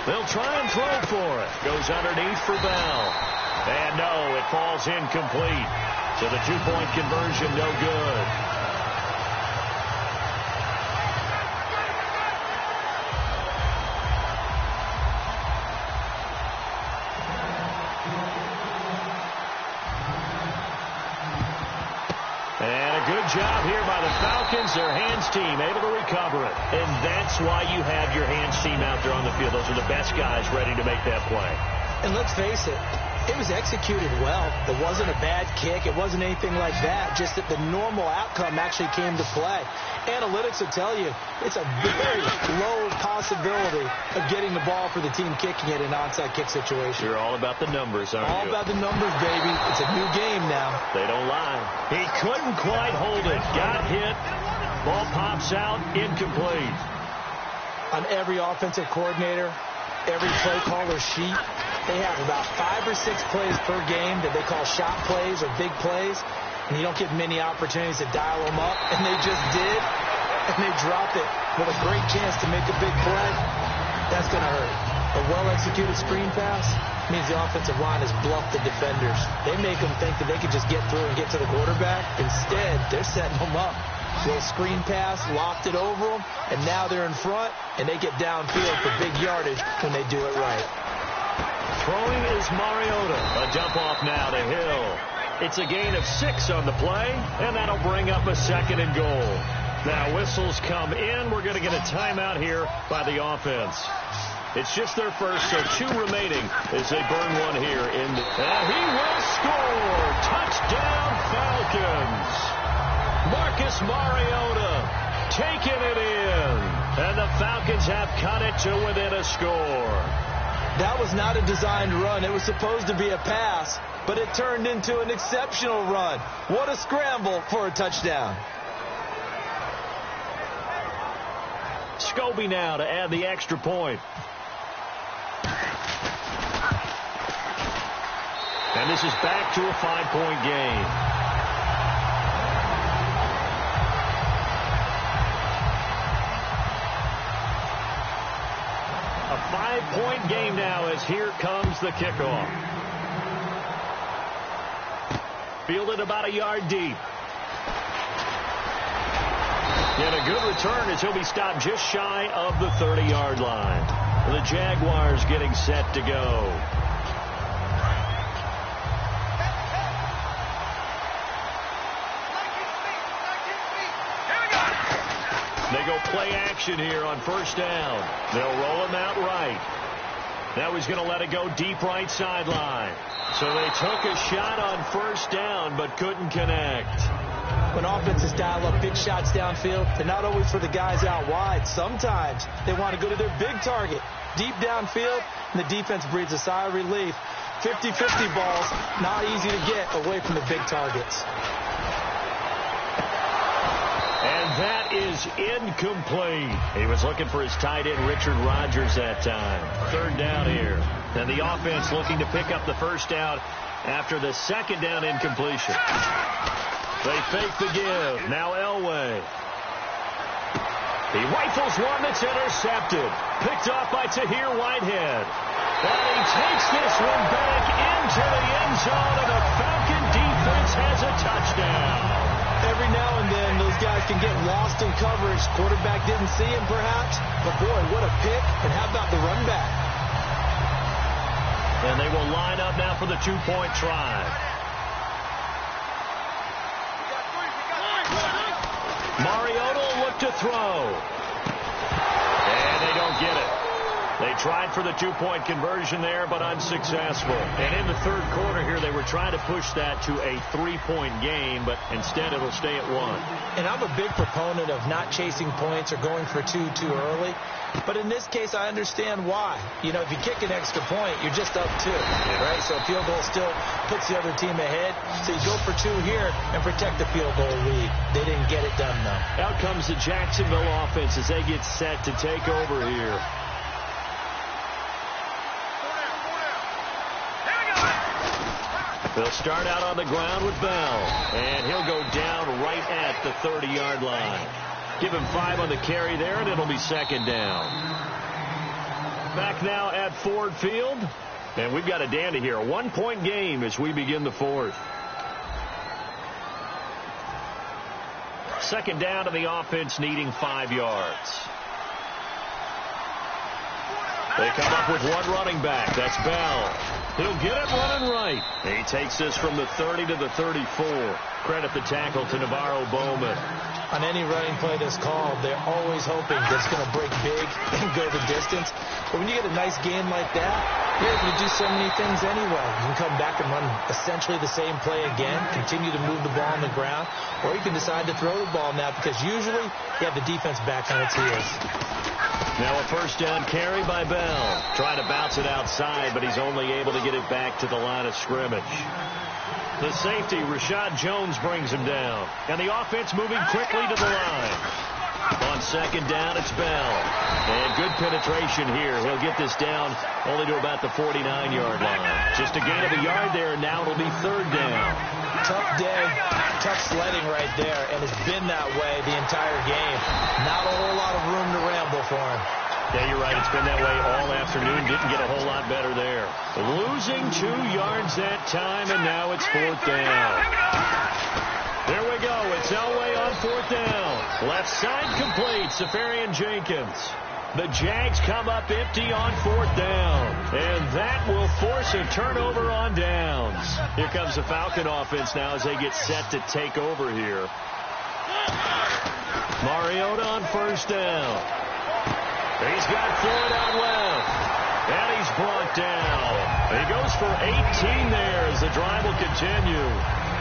They'll try and throw for it. Goes underneath for Bell. And no, it falls incomplete. So the two-point conversion, no good. And a good job here by the Falcons. Their hands team able to recover it. And that's why you have your hands team out there on the field. Those are the best guys ready to make that play. And let's face it, it was executed well. It wasn't a bad kick. It wasn't anything like that. Just that the normal outcome actually came to play. Analytics will tell you it's a very low possibility of getting the ball for the team kicking it in an onside kick situation. You're all about the numbers, aren't you? All about the numbers, baby. It's a new game now. They don't lie. He couldn't quite hold it. Got hit. Ball pops out. Incomplete. On every offensive coordinator, every play caller sheet, they have about 5 or 6 plays per game that they call shot plays or big plays, and you don't get many opportunities to dial them up, and they just did, and they dropped it with a great chance to make a big play. That's going to hurt. A well-executed screen pass means the offensive line has bluffed the defenders. They make them think that they can just get through and get to the quarterback. Instead, they're setting them up. Little screen pass, locked it over them, and now they're in front, and they get downfield for big yardage when they do it right. Throwing is Mariota. A dump off now to Hill. It's a gain of 6 on the play, and that'll bring up a 2nd and goal. Now whistles come in. We're going to get a timeout here by the offense. It's just their first, so 2 remaining as they burn one here. And he will score. Touchdown Falcons. Marcus Mariota taking it in. And the Falcons have cut it to within a score. That was not a designed run. It was supposed to be a pass, but it turned into an exceptional run. What a scramble for a touchdown. Scobie now to add the extra point. And this is back to a 5-point game. A 5-point game now as here comes the kickoff. Fielded about a yard deep. And a good return as he'll be stopped just shy of the 30-yard line. The Jaguars getting set to go. They go play action here on first down. They'll roll him out right. Now he's going to let it go deep right sideline. So they took a shot on first down but couldn't connect. When offenses dial up big shots downfield, they're not always for the guys out wide. Sometimes they want to go to their big target, deep downfield, and the defense breathes a sigh of relief. 50-50 balls, not easy to get away from the big targets. And that is incomplete. He was looking for his tight end, Richard Rodgers, that time. 3rd down here. And the offense looking to pick up the first down after the 2nd down incompletion. They fake the give. Now Elway. He rifles one that's intercepted. Picked off by Tahir Whitehead. And he takes this one back into the end zone, and the Falcon defense has a touchdown. Every now and then, those guys can get lost in coverage. Quarterback didn't see him, perhaps. But, boy, what a pick. And how about the run back? And they will line up now for the 2-point try. Mariota will look to throw. And they don't get it. They tried for the 2-point conversion there, but unsuccessful. And in the 3rd quarter here, they were trying to push that to a 3-point game, but instead it'll stay at 1. And I'm a big proponent of not chasing points or going for 2 too early. But in this case, I understand why. You know, if you kick an extra point, you're just up 2, right? So a field goal still puts the other team ahead. So you go for 2 here and protect the field goal lead. They didn't get it done, though. Out comes the Jacksonville offense as they get set to take over here. They'll start out on the ground with Bell, and he'll go down right at the 30-yard line. Give him 5 on the carry there, and it'll be 2nd down. Back now at Ford Field. And we've got a dandy here. A 1-point game as we begin the fourth. Second down to the offense, needing 5 yards. They come up with one running back. That's Bell. He'll get it running right. He takes this from the 30 to the 34. Credit the tackle to Navarro Bowman. On any running play that's called, they're always hoping that it's going to break big and go the distance. But when you get a nice gain like that, you're able to do so many things anyway. You can come back and run essentially the same play again, continue to move the ball on the ground, or you can decide to throw the ball now because usually you have the defense back on its heels. Now a first down carry by Bell. Trying to bounce it outside, but he's only able to get it back to the line of scrimmage. The safety, Rashad Jones, brings him down. And the offense moving quickly to the line. On second down, it's Bell. And good penetration here. He'll get this down only to about the 49-yard line. Just a gain of a yard there, and now it'll be third down. Tough day, tough sledding right there, and it's been that way the entire game. Not a whole lot of room to ramble for him. Yeah, you're right. It's been that way all afternoon. Didn't get a whole lot better there. Losing 2 yards that time, and now it's fourth down. There we go. It's Elway on fourth down. Left side complete. Safarian Jenkins. The Jags come up empty on fourth down. And that will force a turnover on downs. Here comes the Falcon offense now as they get set to take over here. Mariota on first down. He's got Floyd out left. And he's brought down. He goes for 18 there as the drive will continue.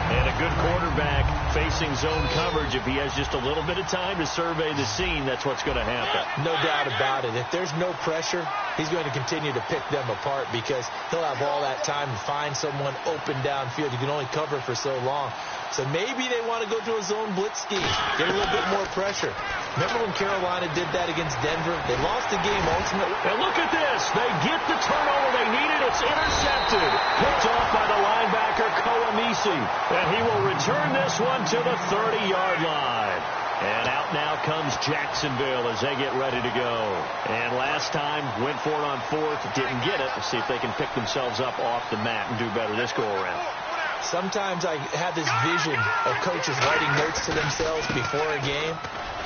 And a good quarterback facing zone coverage. If he has just a little bit of time to survey the scene, that's what's going to happen. No doubt about it. If there's no pressure, he's going to continue to pick them apart because he'll have all that time to find someone open downfield. You can only cover for so long. So maybe they want to go to a zone blitz scheme, get a little bit more pressure. Remember when Carolina did that against Denver? They lost the game ultimately. And look at this. They get the turnover they needed. It's intercepted. Picked off by the linebacker, Koamisi. And he will return this one to the 30-yard line. And out now comes Jacksonville as they get ready to go. And last time, went for it on fourth, didn't get it. Let's see if they can pick themselves up off the mat and do better this go-around. Sometimes I have this vision of coaches writing notes to themselves before a game.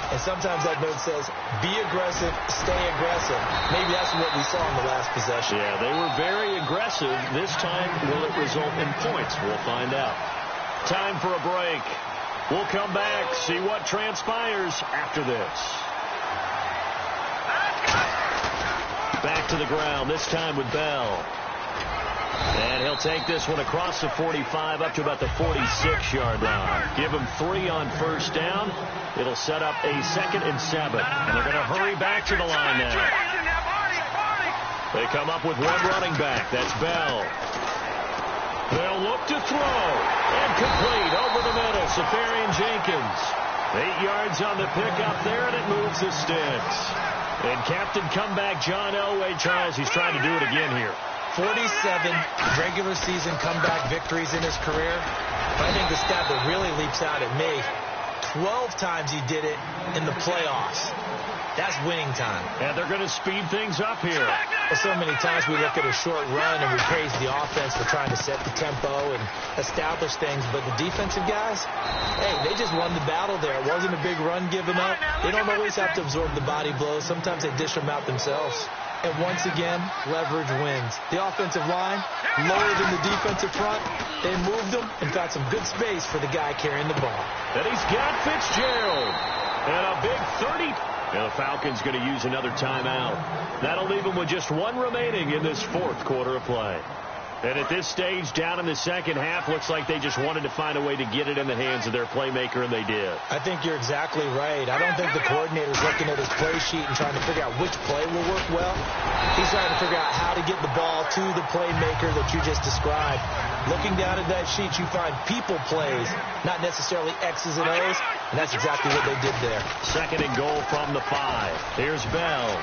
And sometimes that note says, be aggressive, stay aggressive. Maybe that's what we saw in the last possession. Yeah, they were very aggressive. This time, will it result in points? We'll find out. Time for a break. We'll come back, see what transpires after this. Back to the ground, this time with Bell. And he'll take this one across the 45 up to about the 46-yard line. Give him 3 on first down. It'll set up a 2nd and 7. And they're going to hurry back to the line now. They come up with one running back. That's Bell. They'll look to throw. And complete over the middle. Safarian Jenkins. 8 yards on the pickup there, and it moves the sticks. And Captain Comeback John Elway, Charles, he's trying to do it again here. 47 regular season comeback victories in his career. But I think the stat that really leaps out at me, 12 times he did it in the playoffs. That's winning time. And they're going to speed things up here. Well, so many times we look at a short run and we praise the offense for trying to set the tempo and establish things. But the defensive guys, hey, they just won the battle there. It wasn't a big run given up. They don't always have to absorb the body blows. Sometimes they dish them out themselves. And once again, leverage wins. The offensive line, lower than the defensive front. They moved them and got some good space for the guy carrying the ball. And he's got Fitzgerald. And a big 30. And the Falcons going to use another timeout. That'll leave them with just 1 remaining in this 4th quarter of play. And at this stage, down in the second half, looks like they just wanted to find a way to get it in the hands of their playmaker, and they did. I think you're exactly right. I don't think the coordinator's looking at his play sheet and trying to figure out which play will work well. He's trying to figure out how to get the ball to the playmaker that you just described. Looking down at that sheet, you find people plays, not necessarily X's and O's, and that's exactly what they did there. 2nd and goal from the 5. Here's Bell.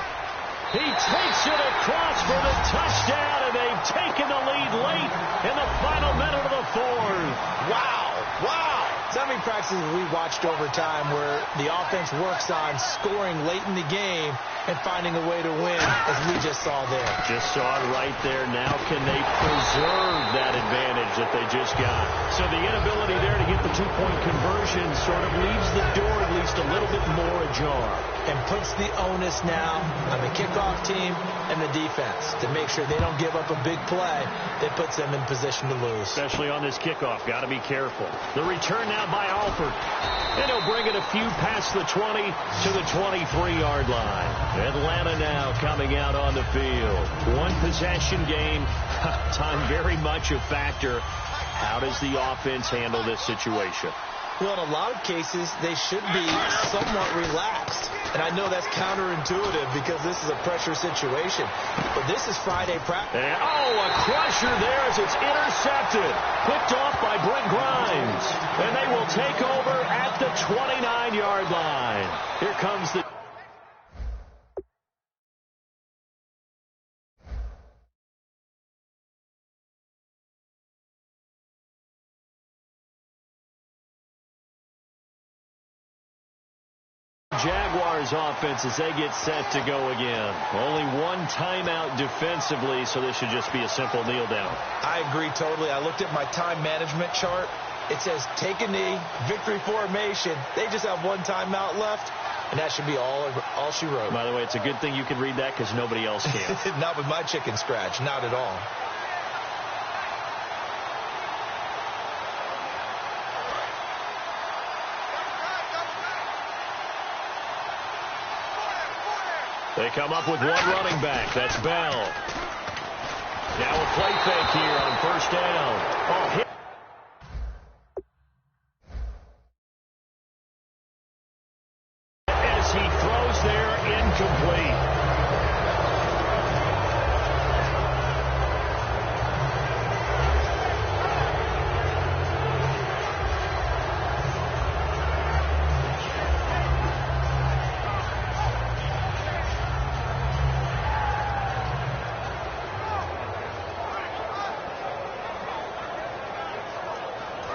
He takes it across for the touchdown, and they've taken the lead late in the final minute of the 4th. Wow. So many practices we watched over time where the offense works on scoring late in the game and finding a way to win, as we just saw there. Just saw it right there. Now can they preserve that advantage that they just got? So the inability there to get the two-point conversion sort of leaves the door at least a little bit more ajar. And puts the onus now on the kickoff team and the defense to make sure they don't give up a big play that puts them in position to lose. Especially on this kickoff. Got to be careful. The return now by Alford. And he'll bring it a few past the 20 to the 23-yard line. Atlanta now coming out on the field. One possession game. Time very much a factor. How does the offense handle this situation? Well, in a lot of cases, they should be somewhat relaxed. And I know that's counterintuitive because this is a pressure situation. But this is Friday practice. A crusher there as it's intercepted. Picked off by Brent Grimes. And they will take over at the 29-yard line. Here comes the... Jaguars offense as they get set to go again. Only one timeout defensively, so this should just be a simple kneel down. I agree totally. I looked at my time management chart. It says take a knee, victory formation. They just have one timeout left, and that should be all she wrote. By the way, it's a good thing you can read that because nobody else can. Not with my chicken scratch, not at all. They come up with one running back. That's Bell. Now a play fake here on first down. Hit. As he throws there, incomplete.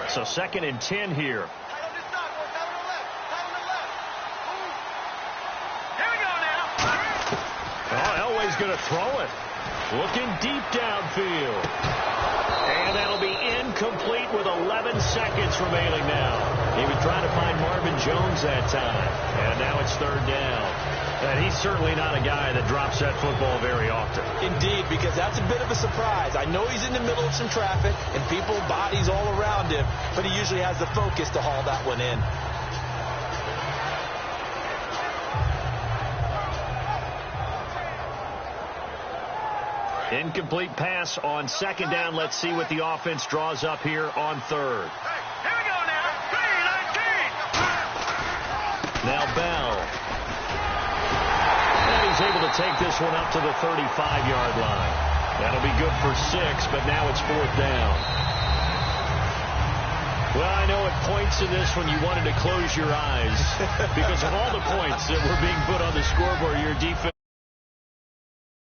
So 2nd and 10 here. Elway's going to throw it. Looking deep downfield. And that'll be incomplete with 11 seconds remaining now. He was trying to find Marvin Jones that time. And now it's 3rd down. And he's certainly not a guy that drops that football very often. Indeed, because that's a bit of a surprise. I know he's in the middle of some traffic and people, bodies all around him, but he usually has the focus to haul that one in. Incomplete pass on 2nd down. Let's see what the offense draws up here on 3rd. Here we go now. 3-19. Now Bell. And he's able to take this one up to the 35-yard line. That'll be good for 6, but now it's 4th down. Well, I know at points in this when you wanted to close your eyes because of all the points that were being put on the scoreboard, your defense.